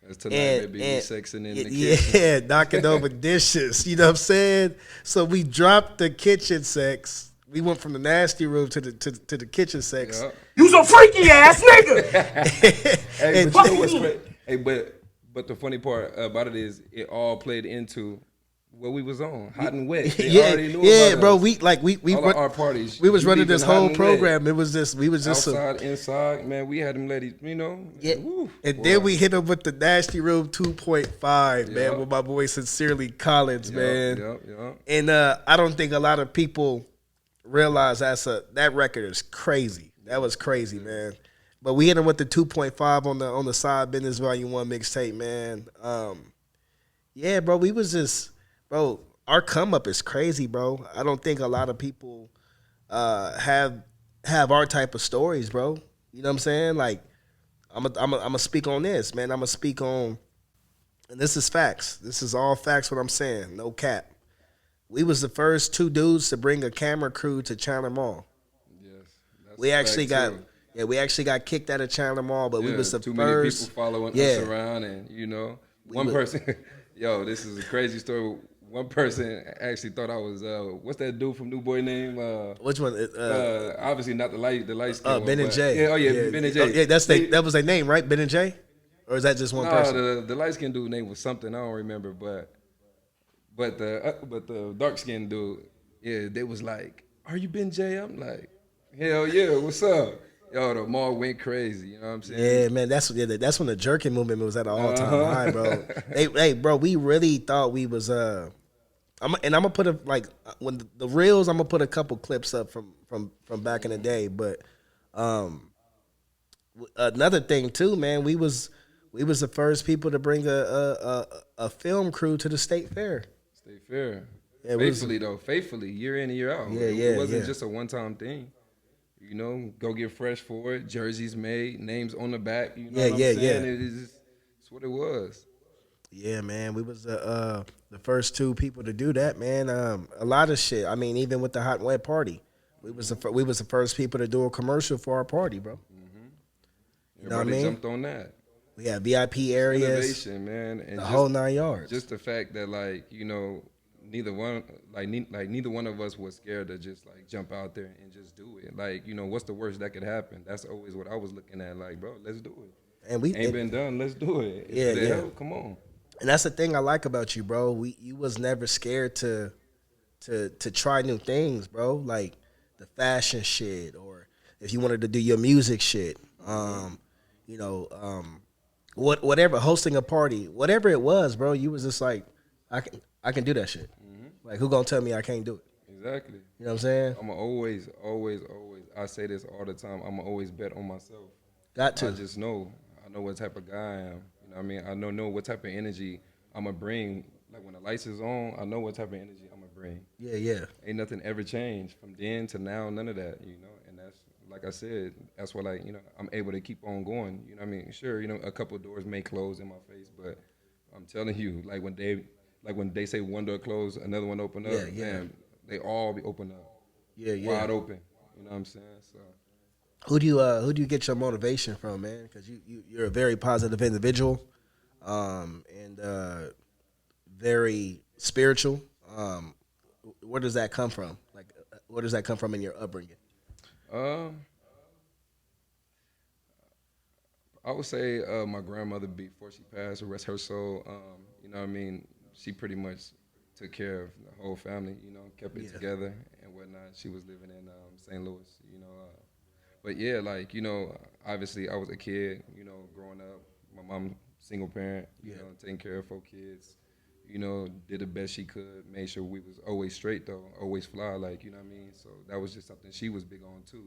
[SPEAKER 3] As tonight,
[SPEAKER 2] And
[SPEAKER 3] maybe we sexing in the kitchen.
[SPEAKER 2] yeah, knocking over dishes. You know what I'm saying? So we dropped the kitchen sex. We went from the nasty room to the kitchen sex.
[SPEAKER 3] Yeah.
[SPEAKER 4] You's a freaky ass nigga.
[SPEAKER 3] Hey,
[SPEAKER 2] And
[SPEAKER 3] but you know what's crazy? Hey, but the funny part about it is it all played into what we was on, hot and wet. They
[SPEAKER 2] yeah,
[SPEAKER 3] already knew
[SPEAKER 2] yeah,
[SPEAKER 3] about
[SPEAKER 2] bro.
[SPEAKER 3] us.
[SPEAKER 2] We
[SPEAKER 3] All of our parties.
[SPEAKER 2] we was
[SPEAKER 3] you
[SPEAKER 2] running
[SPEAKER 3] leaving
[SPEAKER 2] this
[SPEAKER 3] hot
[SPEAKER 2] whole
[SPEAKER 3] and wet.
[SPEAKER 2] program. It was just we was just
[SPEAKER 3] Outside, inside, man. We had them ladies,
[SPEAKER 2] yeah.
[SPEAKER 3] Woo,
[SPEAKER 2] And
[SPEAKER 3] boy.
[SPEAKER 2] then we hit him with the nasty room 2.5, man,
[SPEAKER 3] Yup.
[SPEAKER 2] with my boy Sincerely Collins, man.
[SPEAKER 3] Yep.
[SPEAKER 2] And I don't think a lot of people realize that record is crazy. That was crazy, man. But we hit him with the 2.5 on the side business volume 1 mixtape, man. Yeah, bro, we was just bro, our come up is crazy, bro. I don't think a lot of people have our type of stories, bro. You know what I'm saying? Like I'm speak on this, man. I'm gonna speak on, and this is facts. This is all facts. What I'm saying, no cap. We was the first two dudes to bring a camera crew to China Mall.
[SPEAKER 3] Yes, that's
[SPEAKER 2] We
[SPEAKER 3] a
[SPEAKER 2] actually
[SPEAKER 3] fact,
[SPEAKER 2] got
[SPEAKER 3] too.
[SPEAKER 2] we actually got kicked out of China Mall, but we
[SPEAKER 3] Yeah,
[SPEAKER 2] was the
[SPEAKER 3] too
[SPEAKER 2] first.
[SPEAKER 3] many people following us
[SPEAKER 2] Yeah,
[SPEAKER 3] around, and one
[SPEAKER 2] wa-
[SPEAKER 3] person. Yo, this is a crazy story. One person actually thought I was what's that dude from New Boy name?
[SPEAKER 2] which one?
[SPEAKER 3] Obviously not the light skin one,
[SPEAKER 2] Ben and
[SPEAKER 3] but
[SPEAKER 2] Jay.
[SPEAKER 3] yeah, oh yeah, Ben and
[SPEAKER 2] Oh,
[SPEAKER 3] Jay.
[SPEAKER 2] yeah, that was their name, right? Ben and Jay, or is that just one
[SPEAKER 3] No,
[SPEAKER 2] person?
[SPEAKER 3] the light skinned dude name was something I don't remember, but the dark skinned dude, yeah, they was like, "Are you Ben Jay?" I'm like, "Hell yeah, what's up?" Yo, the mall went crazy. You know what I'm saying?
[SPEAKER 2] Yeah, man, that's when the jerking movement was at an all time
[SPEAKER 3] Uh-huh.
[SPEAKER 2] high, bro. Hey, bro, we really thought we was I'm gonna put a like when the reels. I'm gonna put a couple clips up from back in the day, but another thing too, man, we was the first people to bring a film crew to the state fair.
[SPEAKER 3] Stay fair.
[SPEAKER 2] Yeah, we was-
[SPEAKER 3] Faithfully, year in and year out.
[SPEAKER 2] Yeah,
[SPEAKER 3] It wasn't
[SPEAKER 2] yeah.
[SPEAKER 3] just a one time thing. Go get fresh for it. Jerseys made, names on the back. You know
[SPEAKER 2] Yeah,
[SPEAKER 3] what
[SPEAKER 2] yeah,
[SPEAKER 3] I'm saying?
[SPEAKER 2] yeah.
[SPEAKER 3] It's what it was.
[SPEAKER 2] Yeah, man, we was the first two people to do that, man. A lot of shit. I mean, even with the hot and wet party, we was the first people to do a commercial for our party, bro. You know what I
[SPEAKER 3] Everybody
[SPEAKER 2] mean?
[SPEAKER 3] jumped on that.
[SPEAKER 2] We had VIP areas,
[SPEAKER 3] Innovation, man, and
[SPEAKER 2] the whole 9 yards.
[SPEAKER 3] just the fact that neither one of us was scared to just like jump out there and just do it. What's the worst that could happen? That's always what I was looking at. Like, bro, let's do it.
[SPEAKER 2] And we
[SPEAKER 3] Ain't been done. Let's do it.
[SPEAKER 2] Yeah,
[SPEAKER 3] If it
[SPEAKER 2] yeah.
[SPEAKER 3] help, come on.
[SPEAKER 2] And that's the thing I like about you, bro. You was never scared to try new things, bro. Like the fashion shit, or if you wanted to do your music shit, you know, whatever, hosting a party, whatever it was, bro. You was just like, I can do that shit. Like, who gonna tell me I can't do it?
[SPEAKER 3] Exactly.
[SPEAKER 2] You know what I'm saying?
[SPEAKER 3] I'm always. I say this all the time. I'm always bet on myself.
[SPEAKER 2] Got to.
[SPEAKER 3] I just know. I know what type of guy I am. You know what I mean? I know what type of energy I'm going to bring. Like when the lights is on, I know what type of energy I'm going to bring.
[SPEAKER 2] Yeah.
[SPEAKER 3] Ain't nothing ever changed from then to now, none of that, And that's, like I said, that's why, I'm able to keep on going. You know what I mean? Sure, a couple of doors may close in my face, but I'm telling you, when they say one door closed, another one open up,
[SPEAKER 2] Yeah.
[SPEAKER 3] man, they all be open up.
[SPEAKER 2] Yeah.
[SPEAKER 3] Wide open. You know what I'm saying? So.
[SPEAKER 2] Who do you get your motivation from, man? Because you're a very positive individual, and very spiritual. Where does that come from? Like, where does that come from in your upbringing?
[SPEAKER 3] I would say my grandmother, before she passed, rest her soul. You know what I mean? She pretty much took care of the whole family. Kept it together and whatnot. She was living in St. Louis. But yeah, obviously I was a kid. Growing up, my mom single parent. Taking care of 4 kids. Did the best she could. Made sure we was always straight though, always fly. You know what I mean? So that was just something she was big on too.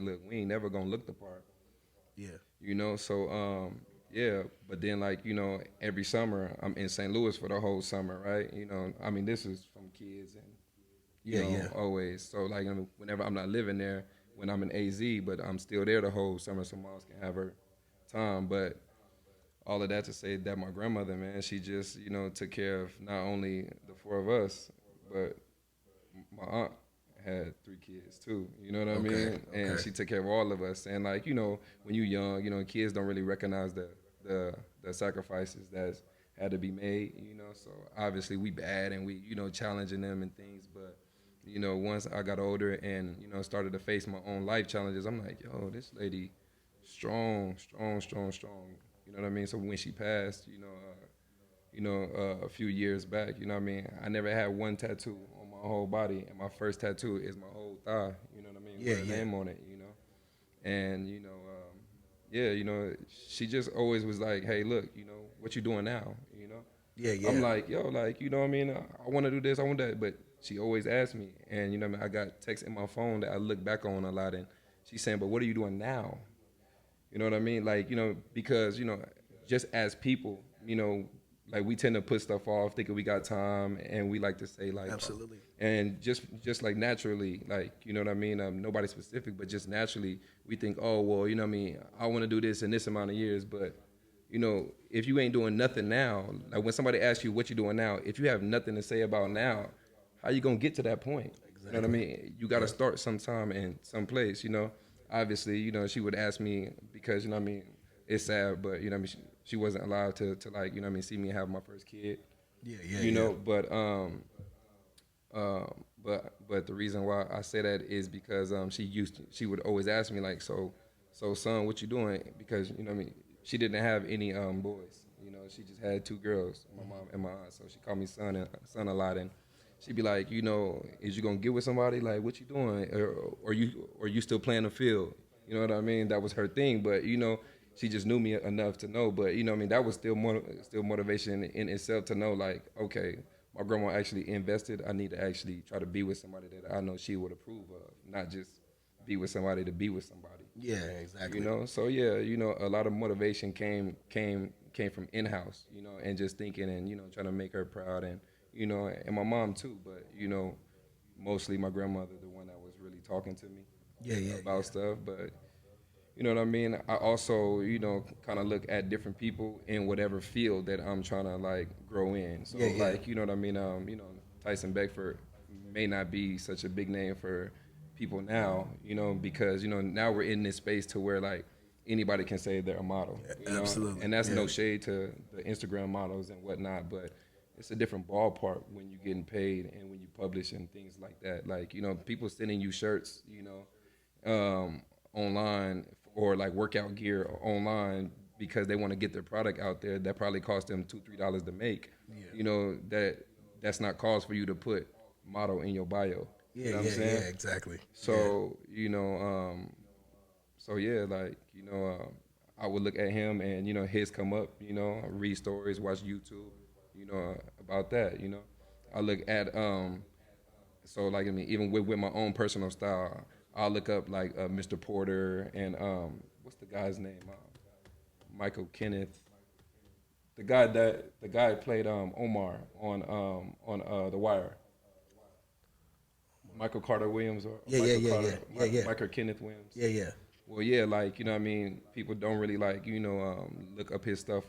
[SPEAKER 3] Look, we ain't never gonna look the part.
[SPEAKER 2] Yeah.
[SPEAKER 3] So yeah, but then every summer I'm in St. Louis for the whole summer, right? I mean this is from kids and Always. So like whenever I'm not living there, when I'm in AZ, but I'm still there the whole summer, so moms can have her time. But all of that to say that my grandmother, man, she just took care of not only the four of us, but my aunt had 3 kids too. You know what I mean? And she took care of all of us. And like when you're young, kids don't really recognize the sacrifices that had to be made. So obviously we bad and we challenging them and things, but once I got older and started to face my own life challenges, I'm like, yo, this lady, strong. You know what I mean? So when she passed, a few years back, I never had one tattoo on my whole body, and my first tattoo is my whole thigh. You know what I mean? With a name on it. And she just always was like, hey, look, what you doing now? I'm like, yo, like, I want to do this, I want that, but she always asked me, and I got texts in my phone that I look back on a lot, and she's saying, but what are you doing now? You know what I mean? Like, because, just as people, like we tend to put stuff off, thinking we got time, and we like to say like,
[SPEAKER 2] absolutely.
[SPEAKER 3] And just like naturally, like, you know what I mean? Nobody specific, but just naturally, we think, oh, well, I want to do this in this amount of years, but if you ain't doing nothing now, like when somebody asks you what you doing now, if you have nothing to say about now, how you gonna get to that point? Exactly. You know what I mean? You got to start sometime and someplace. Obviously, she would ask me because it's sad, but she wasn't allowed to like see me have my first kid. But the reason why I say that is because she would always ask me like, so son, what you doing? Because she didn't have any boys. She just had 2 girls, my mom and my aunt. So she called me son a lot, and she'd be like, is you gonna get with somebody? Like, what you doing? Or you still playing the field? You know what I mean? That was her thing. But she just knew me enough to know. But that was still motivation in itself to know like, okay, my grandma actually invested. I need to actually try to be with somebody that I know she would approve of, not just be with somebody to be with somebody.
[SPEAKER 2] Yeah, exactly.
[SPEAKER 3] So yeah, a lot of motivation came from in-house, and just thinking and trying to make her proud, and and my mom too, but mostly my grandmother, the one that was really talking to me about stuff. But you know what I mean? I also, kind of look at different people in whatever field that I'm trying to like grow in. So like, you know what I mean? Tyson Beckford may not be such a big name for people now, because now we're in this space to where like anybody can say they're a model.
[SPEAKER 2] Absolutely.
[SPEAKER 3] And that's no shade to the Instagram models and whatnot, but it's a different ballpark when you're getting paid and when you publish and things like that. Like, people sending you shirts, online, or like workout gear online because they want to get their product out there that probably cost them $2-3 to make. That's not cause for you to put model in your bio. You know what I'm saying?
[SPEAKER 2] Yeah, exactly.
[SPEAKER 3] So I would look at him and his come up, read stories, watch YouTube, about that. I look at even with my own personal style, I'll look up like Mr. Porter and what's the guy's name? Michael Kenneth. The guy played Omar on The Wire. Michael Carter Williams or Michael Kenneth Williams.
[SPEAKER 2] Yeah.
[SPEAKER 3] Well, yeah, like what I mean, people don't really like look up his stuff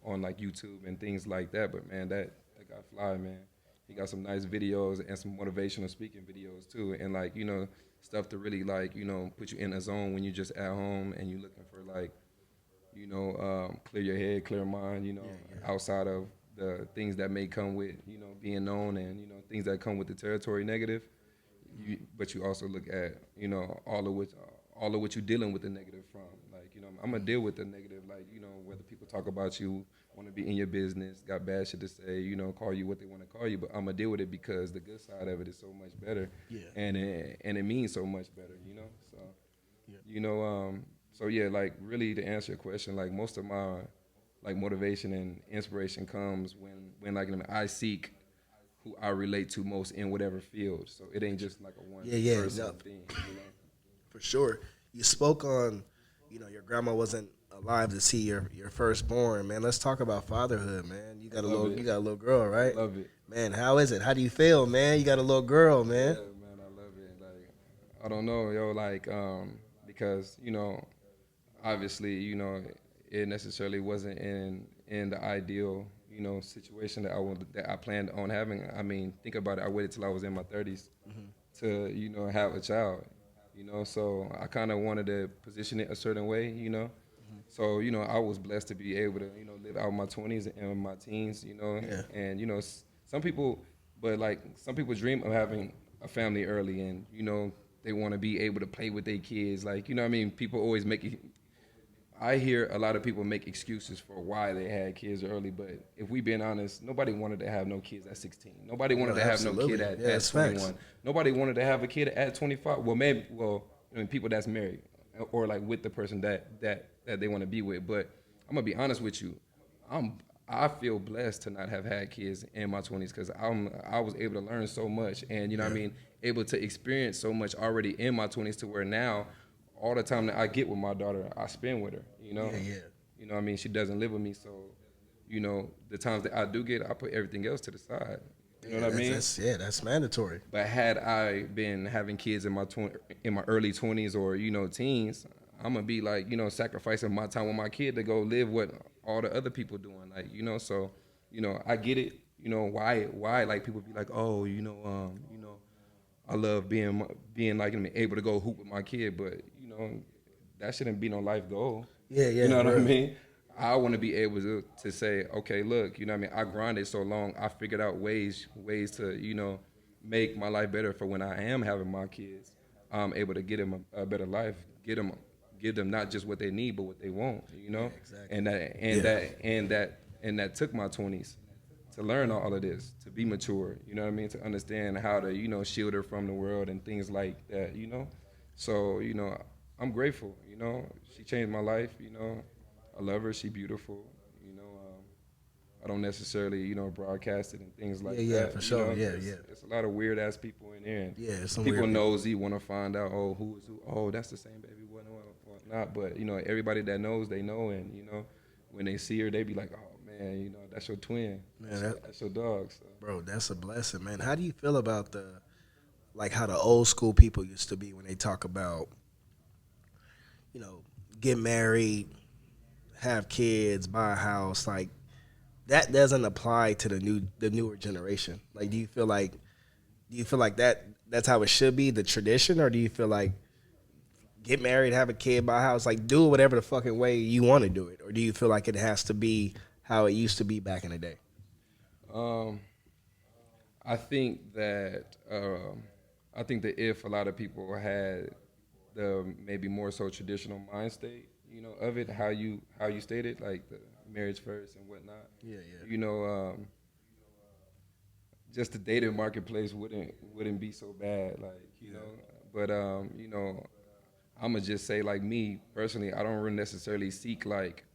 [SPEAKER 3] on like YouTube and things like that. But man, that guy fly, man. He got some nice videos and some motivational speaking videos too, and like stuff to really like put you in a zone when you're just at home and you're looking for like clear your head, clear mind, outside of the things that may come with being known and things that come with the territory negative. But you also look at all of what you're dealing with the negative from. Like I'm gonna deal with the negative, like whether people talk about you, want to be in your business, got bad shit to say, call you what they want to call you, but I'm gonna deal with it because the good side of it is so much better, and it means so much better, so yeah, like really to answer your question, like most of my like motivation and inspiration comes when like I seek who I relate to most in whatever field. So it ain't just like a one person thing.
[SPEAKER 2] For sure. You spoke on, your grandma wasn't alive to see your firstborn, man. Let's talk about fatherhood, man. You got a little girl, right?
[SPEAKER 3] Love it.
[SPEAKER 2] Man, how is it? How do you feel, man? You got a little girl,
[SPEAKER 3] Yeah,
[SPEAKER 2] man.
[SPEAKER 3] man, I love it. Like, I don't know, yo, like, because obviously, it necessarily wasn't in the ideal, situation that I planned on having. I mean, think about it. I waited till I was in my 30s to, have a child. So I kind of wanted to position it a certain way. So I was blessed to be able to live out my 20s and my teens.
[SPEAKER 2] Yeah.
[SPEAKER 3] And some people, but like some people dream of having a family early, and they want to be able to play with their kids. Like what I mean, people always make it. I hear a lot of people make excuses for why they had kids early, but if we being honest, nobody wanted to have no kids at 16. Nobody wanted
[SPEAKER 2] No,
[SPEAKER 3] to have no
[SPEAKER 2] absolutely.
[SPEAKER 3] kid at,
[SPEAKER 2] Yeah,
[SPEAKER 3] at
[SPEAKER 2] it's facts.
[SPEAKER 3] 21. Nobody wanted to have a kid at 25. Well, maybe, I mean, people that's married or like with the person that they want to be with. But I'm gonna be honest with you, I feel blessed to not have had kids in my 20s because I was able to learn so much, and what I mean, able to experience so much already in my 20s to where now all the time that I get with my daughter, I spend with her.
[SPEAKER 2] Yeah, yeah.
[SPEAKER 3] What I mean, she doesn't live with me, so the times that I do get, I put everything else to the side. You know what I mean?
[SPEAKER 2] That's mandatory.
[SPEAKER 3] But had I been having kids in my early 20s or teens, I'm gonna be like sacrificing my time with my kid to go live what all the other people doing. Like so I get it. Why like people be like, oh, I love being like able to go hoop with my kid, but that shouldn't be no life goal.
[SPEAKER 2] Yeah, yeah.
[SPEAKER 3] You know what I
[SPEAKER 2] real.
[SPEAKER 3] mean? I want to be able to say, okay, look, what I mean? I grinded so long, I figured out ways to, make my life better for when I am having my kids. I'm able to get them a better life, give them not just what they need, but what they want.
[SPEAKER 2] exactly.
[SPEAKER 3] And that took my 20s to learn all of this, to be mature, what I mean, to understand how to, shield her from the world and things like that. So, I'm grateful, she changed my life. I love her. She beautiful. I don't necessarily, broadcast it and things like
[SPEAKER 2] Yeah, yeah,
[SPEAKER 3] that.
[SPEAKER 2] for sure. Yeah,
[SPEAKER 3] 'cause
[SPEAKER 2] yeah.
[SPEAKER 3] It's a lot of weird ass people in there. And
[SPEAKER 2] Yeah, some
[SPEAKER 3] people
[SPEAKER 2] weird people.
[SPEAKER 3] nosy want to find out, oh, who is who? Oh, that's the same baby. What not? But everybody that knows, they know, and when they see her, they be like, oh man, that's your twin.
[SPEAKER 2] Man,
[SPEAKER 3] That's your dog. So.
[SPEAKER 2] bro, that's a blessing, man. How do you feel about how the old school people used to be when they talk about, get married, have kids, buy a house, like that doesn't apply to the newer generation. Like, do you feel like that's how it should be, the tradition, or do you feel like get married, have a kid, buy a house, like do it whatever the fucking way you want to do it, or do you feel like it has to be how it used to be back in the day?
[SPEAKER 3] Um, I think that if a lot of people had the maybe more so traditional mind state, of it, how you stated, like the marriage first and whatnot.
[SPEAKER 2] Yeah, yeah.
[SPEAKER 3] Just the dating marketplace wouldn't be so bad, like But I'm gonna just say, like me personally, I don't really necessarily seek like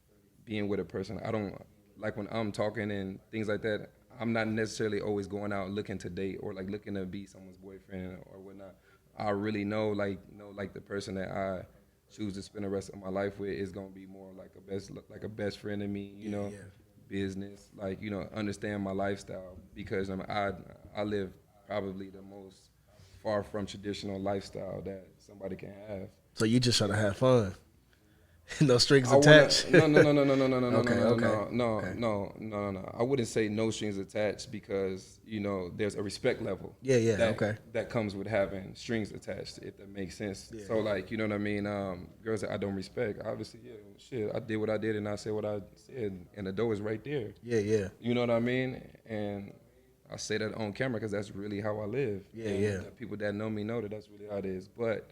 [SPEAKER 3] being with a person. I don't like when I'm talking and things like that. I'm not necessarily always going out looking to date or like looking to be someone's boyfriend or whatnot. I really know like the person that I choose to spend the rest of my life with is gonna be more like a best friend to me.
[SPEAKER 2] Yeah.
[SPEAKER 3] Business, like understand my lifestyle because I live probably the most far from traditional lifestyle that somebody can have.
[SPEAKER 2] So you just trying to have fun, no strings
[SPEAKER 3] I wanna
[SPEAKER 2] attached.
[SPEAKER 3] no
[SPEAKER 2] Okay, okay,
[SPEAKER 3] no
[SPEAKER 2] okay.
[SPEAKER 3] no. I wouldn't say no strings attached because there's a respect level.
[SPEAKER 2] Yeah, yeah,
[SPEAKER 3] That,
[SPEAKER 2] okay.
[SPEAKER 3] That comes with having strings attached, if that makes sense.
[SPEAKER 2] Yeah.
[SPEAKER 3] So like what I mean. Girls that I don't respect, obviously, yeah, shit. I did what I did and I said what I said, and the door is right there.
[SPEAKER 2] Yeah, yeah,
[SPEAKER 3] You know what I mean? And I say that on camera because that's really how I live.
[SPEAKER 2] Yeah,
[SPEAKER 3] and
[SPEAKER 2] yeah.
[SPEAKER 3] The people that know me know that that's really how it is. But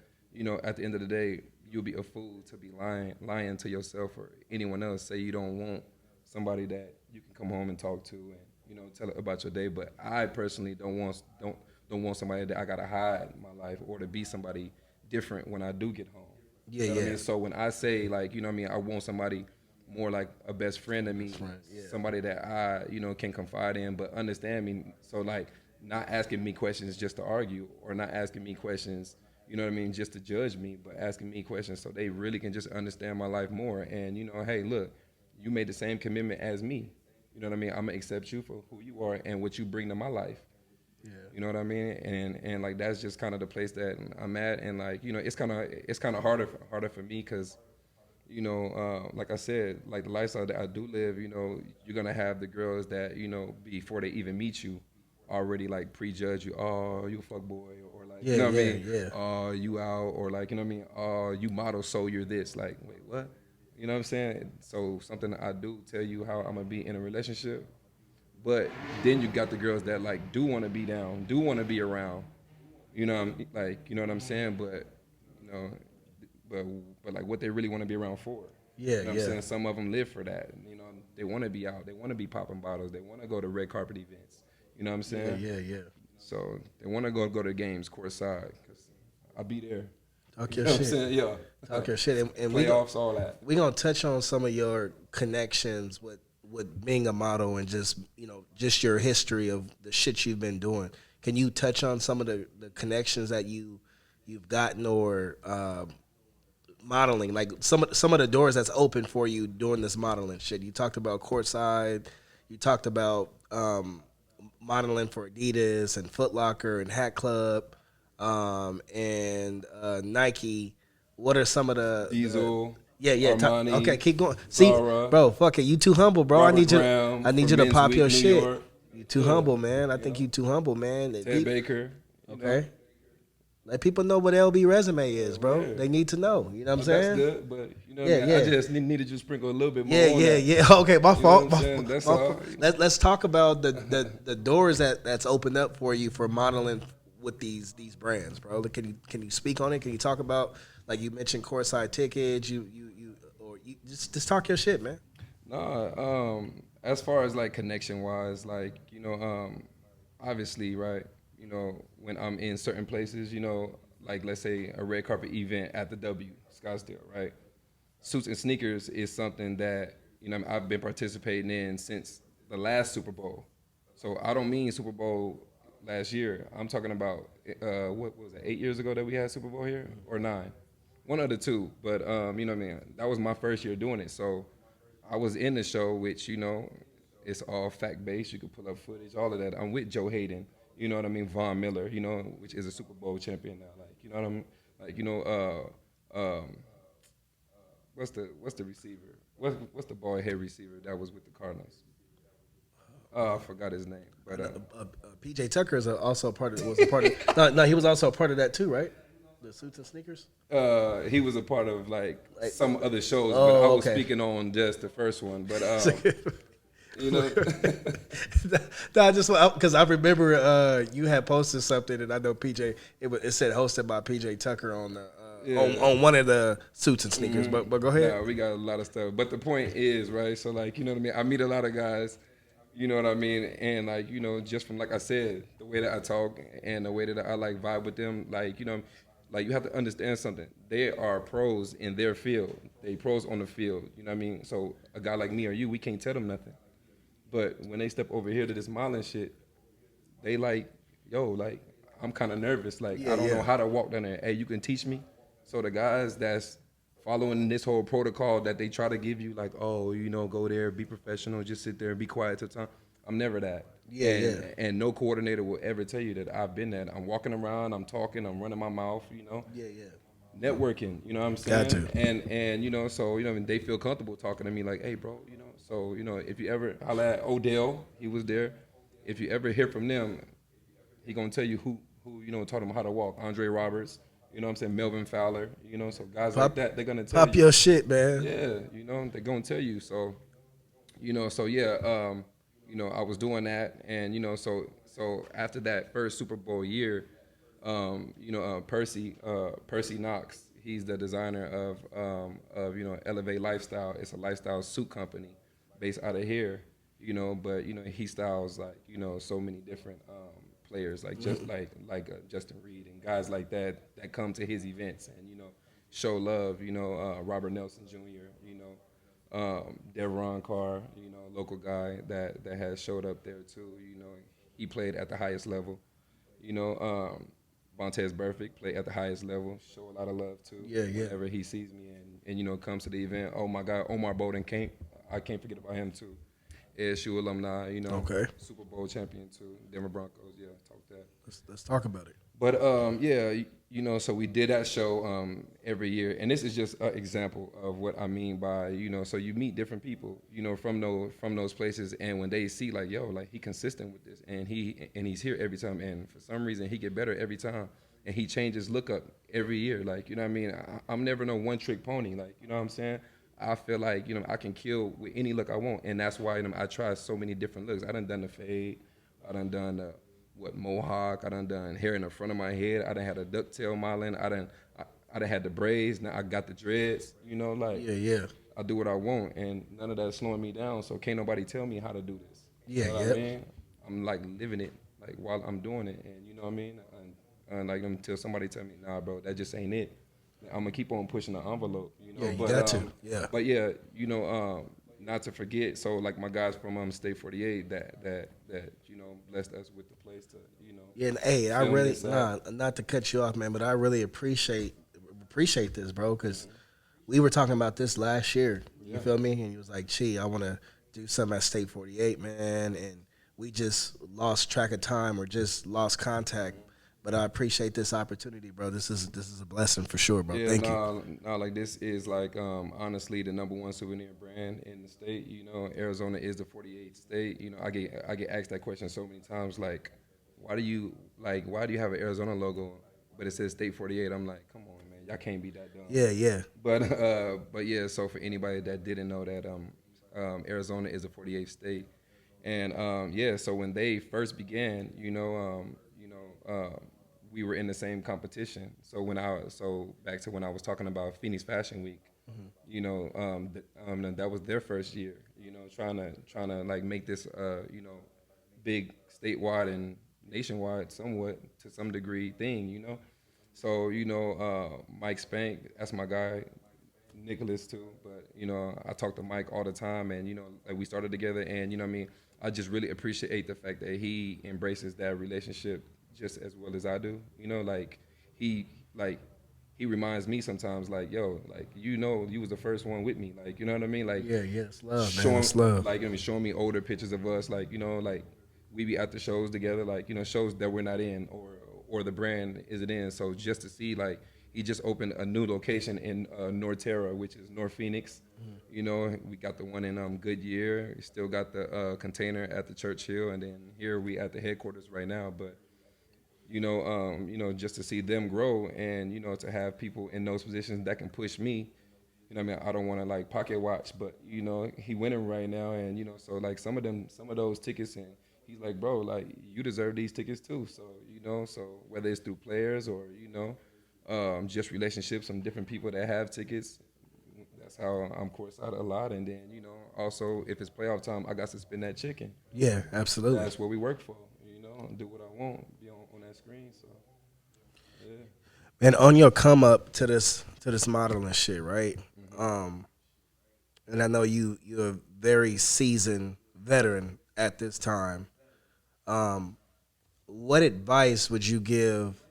[SPEAKER 3] at the end of the day, you'll be a fool to be lying to yourself or anyone else. Say you don't want somebody that you can come home and talk to and tell about your day. But I personally don't want somebody that I gotta hide my life or to be somebody different when I do get home.
[SPEAKER 2] Yeah,
[SPEAKER 3] You know what I
[SPEAKER 2] yeah.
[SPEAKER 3] mean? So when I say like what I mean, I want somebody more like a best friend to me,
[SPEAKER 2] yeah.
[SPEAKER 3] somebody that I can confide in, but understand me. So like not asking me questions just to argue, or not asking me questions, you know what I mean, just to judge me, but asking me questions so they really can just understand my life more. And hey, look, you made the same commitment as me. You know what I mean? I'm gonna accept you for who you are and what you bring to my life.
[SPEAKER 2] Yeah.
[SPEAKER 3] You know what I mean? And like that's just kind of the place that I'm at. And like it's kind of harder for me because like I said, like the lifestyle that I do live, you're gonna have the girls that before they even meet you, already like prejudge you. Oh, you a fuck boy, or like
[SPEAKER 2] Yeah,
[SPEAKER 3] what I
[SPEAKER 2] yeah,
[SPEAKER 3] mean?
[SPEAKER 2] yeah.
[SPEAKER 3] Oh, you out, or like what I mean? Oh, you model, so you're this. Like, wait, what? You know what I'm saying? So something that I do tell you how I'm gonna be in a relationship, but then you got the girls that like do want to be down, do want to be around. Like you know what I'm saying? But you know, but but like what they really want to be around for.
[SPEAKER 2] Yeah,
[SPEAKER 3] You know what I'm
[SPEAKER 2] yeah.
[SPEAKER 3] saying? Some of them live for that. They want to be out. They want to be popping bottles. They want to go to red carpet events. You know what I'm
[SPEAKER 2] Yeah,
[SPEAKER 3] saying?
[SPEAKER 2] yeah, yeah.
[SPEAKER 3] So they want to go to games courtside because I'll be there.
[SPEAKER 2] Talk
[SPEAKER 3] You
[SPEAKER 2] your
[SPEAKER 3] know what I'm
[SPEAKER 2] shit.
[SPEAKER 3] saying? Yeah.
[SPEAKER 2] Talk your shit. And
[SPEAKER 3] Playoffs, all that.
[SPEAKER 2] we gonna touch on some of your connections with being a model and just just your history of the shit you've been doing. Can you touch on some of the connections that you've gotten or modeling, like some of the doors that's open for you doing this modeling shit? You talked about courtside, you talked about modeling for Adidas and Foot Locker and Hat Club, and Nike. What are some of
[SPEAKER 3] Diesel,
[SPEAKER 2] yeah, yeah. Okay,
[SPEAKER 3] Armani,
[SPEAKER 2] keep going. See,
[SPEAKER 3] Zara,
[SPEAKER 2] bro, fuck it. You too humble, bro.
[SPEAKER 3] Robert Graham
[SPEAKER 2] I need
[SPEAKER 3] for
[SPEAKER 2] you to
[SPEAKER 3] Men's
[SPEAKER 2] pop
[SPEAKER 3] Week,
[SPEAKER 2] your
[SPEAKER 3] New
[SPEAKER 2] shit.
[SPEAKER 3] York.
[SPEAKER 2] You too
[SPEAKER 3] Yeah,
[SPEAKER 2] humble, man. I think you too humble, man.
[SPEAKER 3] Ted Baker.
[SPEAKER 2] Okay. Let people know what LB resume is, bro.
[SPEAKER 3] Yeah.
[SPEAKER 2] They need to know. You know what I'm
[SPEAKER 3] That's
[SPEAKER 2] saying?
[SPEAKER 3] good, but
[SPEAKER 2] Yeah,
[SPEAKER 3] what I mean?
[SPEAKER 2] yeah.
[SPEAKER 3] I just needed you to sprinkle a little bit more
[SPEAKER 2] Yeah,
[SPEAKER 3] on
[SPEAKER 2] yeah,
[SPEAKER 3] that.
[SPEAKER 2] yeah. Okay, my
[SPEAKER 3] You know
[SPEAKER 2] fault.
[SPEAKER 3] what I'm saying? That's
[SPEAKER 2] My
[SPEAKER 3] all.
[SPEAKER 2] fault. Let's talk about the doors that's opened up for you for modeling with these brands, bro. Like, can you speak on it? Can you talk about, like you mentioned, courtside tickets? You just talk your shit, man.
[SPEAKER 3] Nah, as far as like connection wise, like, obviously, right, when I'm in certain places, like let's say a red carpet event at the W, Scottsdale, right? Suits and sneakers is something that, I've been participating in since the last Super Bowl. So I don't mean Super Bowl last year. I'm talking about, what was it, 8 years ago that we had Super Bowl here, or 9? One of the two. But, you know what I mean? That was my first year doing it. So I was in the show, which, it's all fact based. You can pull up footage, all of that. I'm with Joe Hayden, you know what I mean? Von Miller, which is a Super Bowl champion now. Like, you know what I mean? Like, what's the receiver? What's the ball head receiver that was with the Cardinals? I forgot his name. But
[SPEAKER 2] PJ Tucker is also was a part of. No, he was also a part of that too, right? The suits and sneakers.
[SPEAKER 3] he was a part of like some other shows,
[SPEAKER 2] Oh,
[SPEAKER 3] but I was
[SPEAKER 2] okay.
[SPEAKER 3] speaking on just the first one. But you know,
[SPEAKER 2] No, I just because I remember you had posted something, and I know PJ. It said hosted by PJ Tucker on the
[SPEAKER 3] Yeah.
[SPEAKER 2] on one of the suits and sneakers. But go ahead.
[SPEAKER 3] nah, we got a lot of stuff. But the point is, right? So like, you know what I mean? I meet a lot of guys, you know what I mean? And like, just from like I said, the way that I talk and the way that I like vibe with them, like, like you have to understand something. They are pros in their field. They pros on the field. You know what I mean? So a guy like me or you, we can't tell them nothing. But when they step over here to this modeling shit, they like, yo, like, I'm kind of nervous. Like,
[SPEAKER 2] Yeah,
[SPEAKER 3] I don't
[SPEAKER 2] yeah.
[SPEAKER 3] know how to walk down there. Hey, you can teach me? So the guys that's following this whole protocol that they try to give you, like, oh, go there, be professional, just sit there and be quiet till time. I'm never that.
[SPEAKER 2] Yeah,
[SPEAKER 3] and,
[SPEAKER 2] yeah.
[SPEAKER 3] And no coordinator will ever tell you that I've been that. I'm walking around, I'm talking, I'm running my mouth,
[SPEAKER 2] Yeah, yeah.
[SPEAKER 3] networking, you know what I'm saying?
[SPEAKER 2] Got to.
[SPEAKER 3] And so, they feel comfortable talking to me like, hey, bro, so, if you ever holla at Odell, he was there. If you ever hear from them, he gonna tell you who taught him how to walk. Andre Roberts, you know what I'm saying? Melvin Fowler, so guys like that, they're gonna tell you.
[SPEAKER 2] Pop your shit, man.
[SPEAKER 3] Yeah, they're gonna tell you. So, so yeah, I was doing that, and so after that first Super Bowl year, Percy Knox, he's the designer of Elevate Lifestyle. It's a lifestyle suit company based out of here, but he styles like so many different players like just like Justin Reed and guys like that come to his events and show love. Robert Nelson Jr. Devron Carr, local guy that has showed up there too. He played at the highest level. Vontez Burfict played at the highest level. Show a lot of love too.
[SPEAKER 2] Yeah, yeah.
[SPEAKER 3] Whenever he sees me and comes to the event. Oh my God, Omar Bowden I can't forget about him too. ASU alumni,
[SPEAKER 2] Okay.
[SPEAKER 3] Super Bowl champion too, Denver Broncos. Yeah, talk that.
[SPEAKER 2] Let's talk about it.
[SPEAKER 3] But yeah, so we did that show every year, and this is just an example of what I mean by, so you meet different people, from those places, and when they see like, yo, like he consistent with this, and he's here every time, and for some reason he get better every time, and he changes look up every year, like you know what I mean. I'm never no one trick pony, like you know what I'm saying. I feel like I can kill with any look I want, and that's why I try so many different looks. I done the fade, I done the mohawk. I done hair in the front of my head. I done had a ducktail modeling. I done had the braids. Now I got the dreads. Like
[SPEAKER 2] Yeah.
[SPEAKER 3] I do what I want, and none of that's slowing me down. So can't nobody tell me how to do this. You
[SPEAKER 2] Yeah,
[SPEAKER 3] know what
[SPEAKER 2] yep.
[SPEAKER 3] I mean? I'm like living it, like while I'm doing it, and you know what I mean. And like until somebody tell me, nah, bro, that just ain't it. I'm gonna keep on pushing the envelope.
[SPEAKER 2] Yeah, you
[SPEAKER 3] But
[SPEAKER 2] got to. Yeah.
[SPEAKER 3] but yeah, not to forget. So like my guys from State 48 that blessed us with the place to
[SPEAKER 2] Yeah, and hey, I
[SPEAKER 3] film
[SPEAKER 2] really
[SPEAKER 3] this out.
[SPEAKER 2] not to cut you off, man, but I really appreciate this, bro, because we were talking about this last year. You
[SPEAKER 3] Yeah.
[SPEAKER 2] feel me? And he was like, "Chee, I want to do something at State 48, man," and we just lost track of time or just lost contact. But I appreciate this opportunity, bro. This is a blessing for sure, bro.
[SPEAKER 3] Yeah,
[SPEAKER 2] Thank you.
[SPEAKER 3] no, like this is like honestly the number one souvenir brand in the state. Arizona is the 48th state. I get asked that question so many times, like, why do you have an Arizona logo, but it says State 48? I'm like, come on, man, y'all can't be that dumb.
[SPEAKER 2] Yeah.
[SPEAKER 3] But yeah, so for anybody that didn't know that Arizona is the 48th state, and yeah, so when they first began, we were in the same competition. So back to when I was talking about Phoenix Fashion Week, that was their first year. Trying to like make this big statewide and nationwide somewhat to some degree thing. So Mike Spank, that's my guy. Nicholas too, but I talk to Mike all the time, and like we started together, and what I mean, I just really appreciate the fact that he embraces that relationship just as well as I do. He like he reminds me sometimes, like, yo, like you was the first one with me, like you know what I mean, like
[SPEAKER 2] Yeah, it's love, man.
[SPEAKER 3] showing
[SPEAKER 2] It's love.
[SPEAKER 3] like showing me older pictures of us, like like we be at the shows together, like shows that we're not in or the brand isn't in. So just to see, like, he just opened a new location in Norterra, which is North Phoenix. We got the one in Goodyear. We still got the container at the Churchill, and then here we at the headquarters right now. But just to see them grow, and to have people in those positions that can push me. I mean, I don't want to like pocket watch, but he winning right now, and so like some of those tickets, and he's like, bro, like you deserve these tickets too. So so whether it's through players or just relationships, some different people that have tickets. That's how I'm courtside a lot, and then also if it's playoff time, I got to spin that chicken.
[SPEAKER 2] Yeah, absolutely.
[SPEAKER 3] That's what we work for. Do what I want, be on that screen. So yeah.
[SPEAKER 2] And on your come up to this modeling shit, right? And I know you're a very seasoned veteran at this time. What advice would you give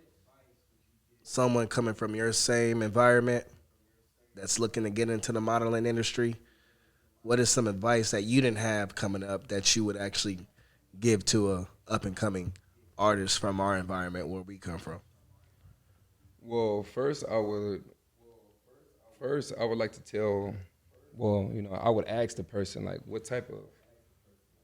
[SPEAKER 2] someone coming from your same environment that's looking to get into the modeling industry? What is some advice that you didn't have coming up that you would actually give to a up and coming artist from our environment where we come from?
[SPEAKER 3] Well, first I would like to tell. Well, I would ask the person, like, what type of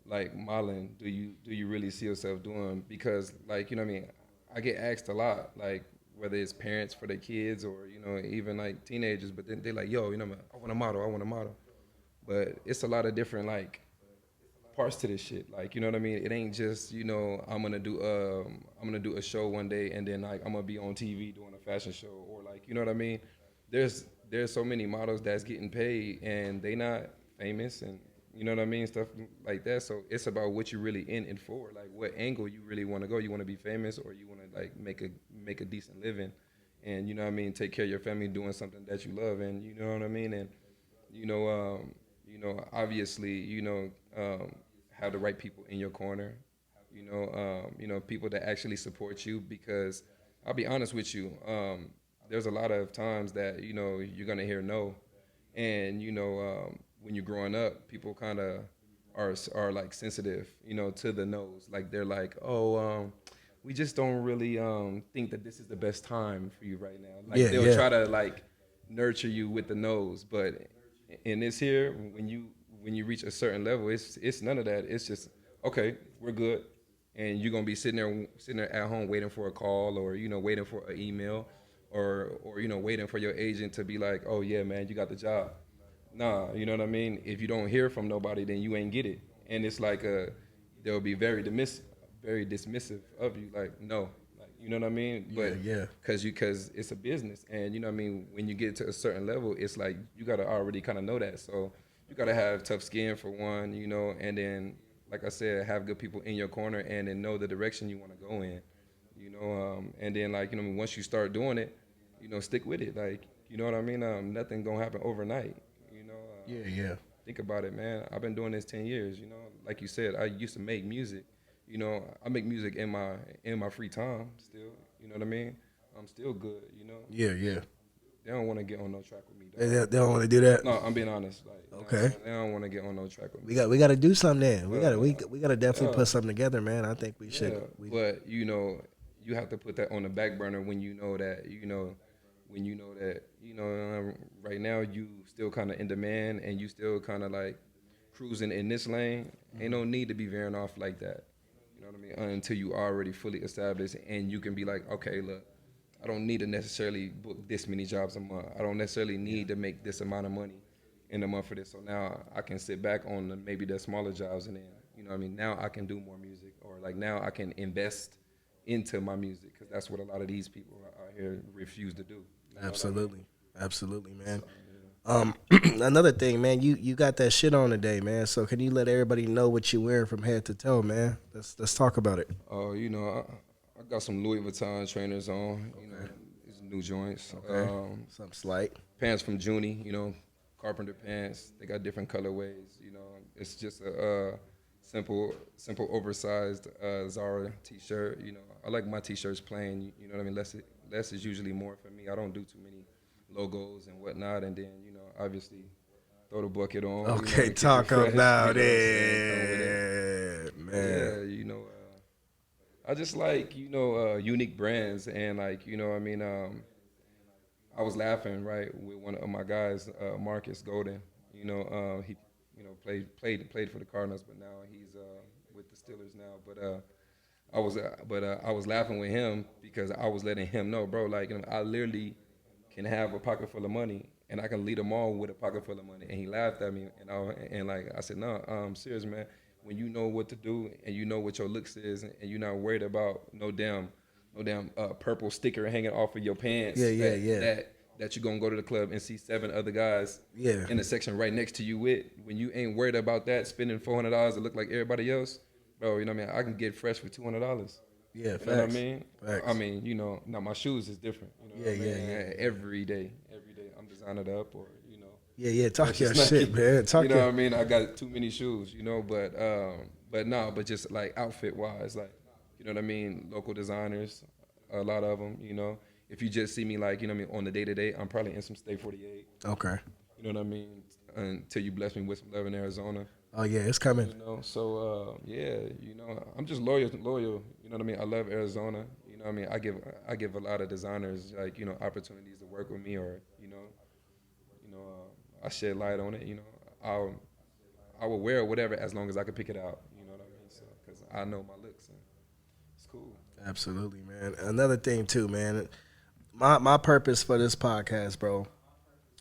[SPEAKER 3] like modeling do you really see yourself doing? Because like what I mean, I get asked a lot, like whether it's parents for their kids or even like teenagers, but then they're like, yo, I want to model, I want to model, but it's a lot of different like parts to this shit. Like, what I mean? It ain't just, I'm gonna do a show one day and then like I'm gonna be on TV doing a fashion show, or like, what I mean? There's so many models that's getting paid and they not famous, and what I mean, stuff like that. So it's about what you're really in it for, like what angle you really want to go. You want to be famous, or you want to like make a decent living, and what I mean, take care of your family doing something that you love, and you know what I mean, and obviously, have the right people in your corner, people that actually support you, because I'll be honest with you, there's a lot of times that, you're going to hear no. And, when you're growing up, people kind of are like sensitive, to the no's. Like they're like, oh, we just don't really think that this is the best time for you right now. Like they'll try to like nurture you with the no's, but in this here, when you reach a certain level, it's none of that. It's just okay, we're good, and you're gonna be sitting there at home waiting for a call or waiting for an email or waiting for your agent to be like, oh yeah, man, you got the job. Nah, you know what I mean? If you don't hear from nobody, then you ain't get it. And it's like they'll be very dismissive of you. Like, no, like, you know what I mean? But because it's a business, and you know what I mean. When you get to a certain level, it's like you gotta already kind of know that. So you gotta have tough skin for one, and then like I said, have good people in your corner, and then know the direction you want to go in, and then like once you start doing it, stick with it. Like, you know what I mean? Nothing gonna happen overnight. Think about it, man. I've been doing this 10 years. Like you said, I used to make music. I make music in my free time still. You know what I mean? I'm still good. They don't want to get on no track with me.
[SPEAKER 2] They don't want to do that.
[SPEAKER 3] No, I'm being honest. Like,
[SPEAKER 2] okay.
[SPEAKER 3] They don't want to get on no track with me.
[SPEAKER 2] We got to do something then. We got to definitely put something together, man. I think we should.
[SPEAKER 3] But you have to put that on the back burner when you know that right now you still kind of in demand and you still kind of like cruising in this lane. Ain't no need to be veering off like that. You know what I mean? Until you already fully established and you can be like, okay, look, I don't need to necessarily book this many jobs a month. I don't necessarily need to make this amount of money in a month for this. So now I can sit back on maybe the smaller jobs and then, now I can do more music, or like now I can invest into my music, because that's what a lot of these people out here refuse to do.
[SPEAKER 2] Absolutely, man. Another thing, man, you got that shit on today, man. So can you let everybody know what you're wearing from head to toe, man? Let's talk about it.
[SPEAKER 3] Oh, I got some Louis Vuitton trainers on. These new joints.
[SPEAKER 2] Okay. Something slight.
[SPEAKER 3] Pants from Junie. Carpenter pants. They got different colorways. It's just a simple oversized Zara t-shirt. I like my t-shirts plain. You know what I mean? Less is usually more for me. I don't do too many logos and whatnot, and then obviously throw the bucket on.
[SPEAKER 2] Okay, talk about it, man.
[SPEAKER 3] Yeah, I just like unique brands, and like I was laughing right with one of my guys, Marcus Golden. He played for the Cardinals, but now he's with the Steelers now. But I was laughing with him because I was letting him know, bro, like I literally can have a pocket full of money and I can lead them all with a pocket full of money. And he laughed at me, and I said, no, I'm serious, man. When you know what to do and you know what your looks is, and you're not worried about no damn purple sticker hanging off of your pants. That you're gonna go to the club and see 7 other guys in the section right next to you with. When you ain't worried about that, spending $400 to look like everybody else, bro, you know what I mean? I can get fresh for $200.
[SPEAKER 2] Yeah, facts.
[SPEAKER 3] You know what I mean?
[SPEAKER 2] Facts.
[SPEAKER 3] I mean, now my shoes is different. Yeah. Every day I'm designing up, or
[SPEAKER 2] Yeah, talk your shit, man.
[SPEAKER 3] What I mean? I got too many shoes, but just like outfit wise, like, you know what I mean? Local designers, a lot of them, If you just see me like, on the day-to-day, I'm probably in some Stay 48.
[SPEAKER 2] Okay.
[SPEAKER 3] You know what I mean? Until you bless me with some love in Arizona.
[SPEAKER 2] Oh, yeah, it's coming.
[SPEAKER 3] So, I'm just loyal. You know what I mean? I love Arizona. You know what I mean? I give a lot of designers, like, opportunities to work with me, or, I shed light on it. I will wear whatever as long as I can pick it out. You know what I mean? So, because I know my looks, and it's cool.
[SPEAKER 2] Absolutely, man. Another thing, too, man. My purpose for this podcast, bro,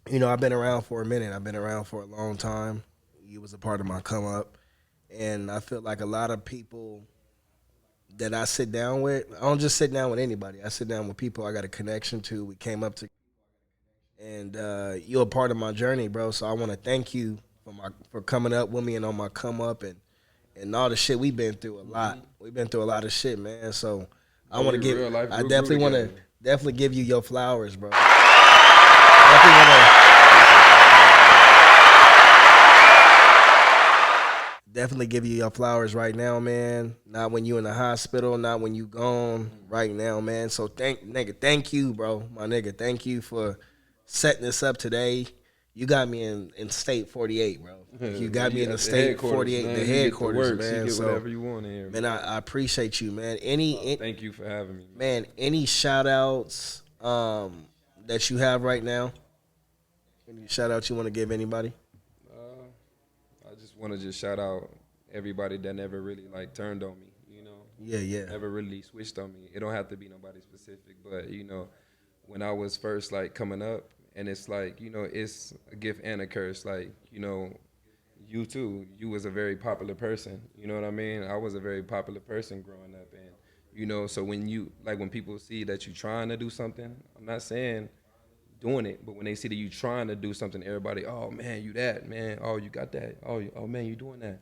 [SPEAKER 2] I've been around for a minute. I've been around for a long time. You was a part of my come up. And I feel like a lot of people that I sit down with, I don't just sit down with anybody. I sit down with people I got a connection to. We came up to, and you're a part of my journey, bro. So I want to thank you for coming up with me and on my come up and all the shit we've been through a lot. We've been through a lot of shit, man. So I want to give, I definitely want to definitely give you your flowers, bro. Definitely give you your flowers right now, man. Not when you in the hospital, not when you gone, right now, man. So thank you, bro. My nigga, thank you for setting this up today. You got me in state 48, bro. You got me in the
[SPEAKER 3] At the
[SPEAKER 2] state
[SPEAKER 3] headquarters,
[SPEAKER 2] 48,
[SPEAKER 3] man.
[SPEAKER 2] the
[SPEAKER 3] You get to
[SPEAKER 2] headquarters,
[SPEAKER 3] work,
[SPEAKER 2] man.
[SPEAKER 3] you get
[SPEAKER 2] So,
[SPEAKER 3] whatever you want in here,
[SPEAKER 2] man, I appreciate you, man. Any
[SPEAKER 3] thank you for having me,
[SPEAKER 2] man, any shout outs that you have right now? Any shout outs you want to give anybody?
[SPEAKER 3] I just want to just shout out everybody that never really like turned on me, you know.
[SPEAKER 2] Yeah.
[SPEAKER 3] Never really switched on me. It don't have to be nobody specific, but you know, when I was first like coming up, and it's like, you know, it's a gift and a curse. Like, you know, you too, you was a very popular person. You know what I mean? I was a very popular person growing up, and you know, so when you like when people see that you trying to do something, I'm not saying doing it, but when they see that you trying to do something, everybody, oh man, you that man, oh you got that, oh man, you doing that.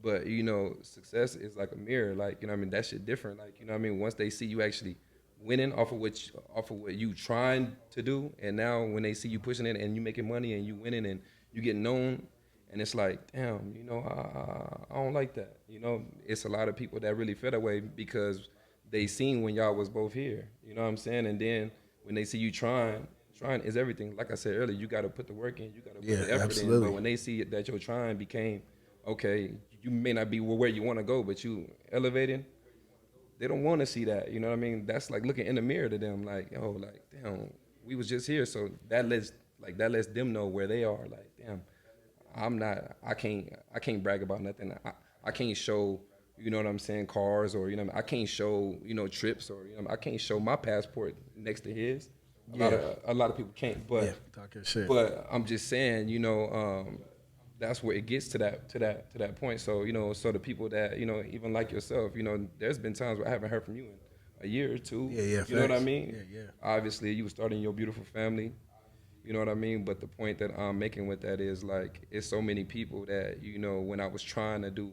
[SPEAKER 3] But you know, success is like a mirror. Like, you know what I mean, that shit different. Like, you know what I mean, once they see you actually winning off of what you trying to do, and now when they see you pushing it and you making money and you winning and you getting known, and it's like, damn, you know, I don't like that. You know, it's a lot of people that really feel that way because they seen when y'all was both here. You know what I'm saying? And then when they see you trying is everything. Like I said earlier, you got to put the work in, you got to put the effort in. But when they see that your trying became okay, you may not be where you want to go, but you elevating. They don't want to see that. You know what I mean? That's like looking in the mirror to them, like, oh, like, damn, we was just here. So that lets them know where they are. Like, damn, I can't brag about nothing. I can't show, you know what I'm saying, cars, or, you know, I can't show, you know, trips, or, you know, I can't show my passport next to his. A lot of people can't, but
[SPEAKER 2] talking shit.
[SPEAKER 3] But I'm just saying, you know, that's where it gets to that point. So, you know, so the people that, you know, even like yourself, you know, there's been times where I haven't heard from you in a year or two.
[SPEAKER 2] Yeah.
[SPEAKER 3] You know what I mean?
[SPEAKER 2] Yeah.
[SPEAKER 3] Obviously, you were starting your beautiful family. You know what I mean? But the point that I'm making with that is, like, it's so many people that, you know, when I was trying to do,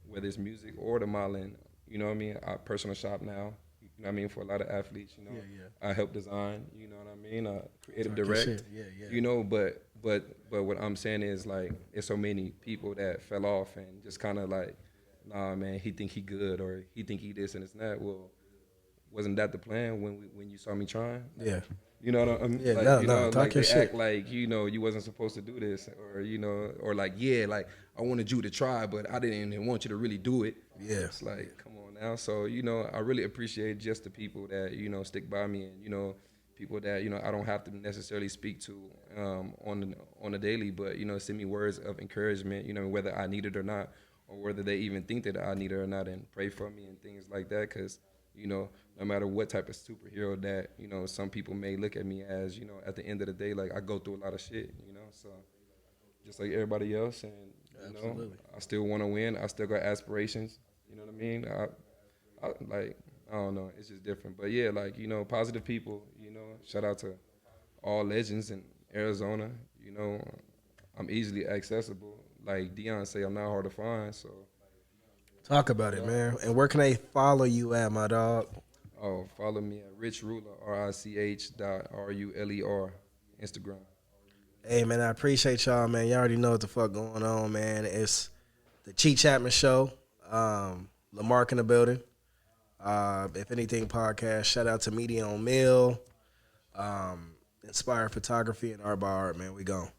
[SPEAKER 3] whether it's music or the modeling, you know what I mean? I personal shop now. You know what I mean? For a lot of athletes, you know.
[SPEAKER 2] Yeah.
[SPEAKER 3] I help design, you know what I mean? Creative direct.
[SPEAKER 2] Yeah.
[SPEAKER 3] You know, but what I'm saying is, like, it's so many people that fell off and just kind of like, nah, man, he think he good, or he think he this and it's that. Well, wasn't that the plan when you saw me trying?
[SPEAKER 2] Yeah.
[SPEAKER 3] You know what I mean?
[SPEAKER 2] Yeah,
[SPEAKER 3] Like,
[SPEAKER 2] no,
[SPEAKER 3] you know,
[SPEAKER 2] talk
[SPEAKER 3] like
[SPEAKER 2] your
[SPEAKER 3] they
[SPEAKER 2] shit.
[SPEAKER 3] act like, you know, you wasn't supposed to do this, or, you know, or like, yeah, like, I wanted you to try, but I didn't even want you to really do it.
[SPEAKER 2] Yeah.
[SPEAKER 3] It's like, come on now. So, you know, I really appreciate just the people that, you know, stick by me, and, you know, people that, you know, I don't have to necessarily speak to on a daily, but, you know, send me words of encouragement, you know, whether I need it or not, or whether they even think that I need it or not, and pray for me and things like that, because, you know, no matter what type of superhero that, you know, some people may look at me as, you know, at the end of the day, like, I go through a lot of shit, you know, so just like everybody else, and, you know, I still want to win. I still got aspirations, you know what I mean? I don't know, it's just different. But yeah, like, you know, positive people, you know, shout out to all legends in Arizona, you know, I'm easily accessible. Like Deion say, I'm not hard to find, so.
[SPEAKER 2] Talk about it, man. And where can they follow you at, my dog?
[SPEAKER 3] Oh, follow me at Rich.Ruler, RICH.RULER, Instagram.
[SPEAKER 2] Hey, man, I appreciate y'all, man. Y'all already know what the fuck going on, man. It's the Chee Chatman Show. Lamark in the building. If Anything podcast. Shout out to Media on Mill. Inspired Photography and Art by Art, man. We gone.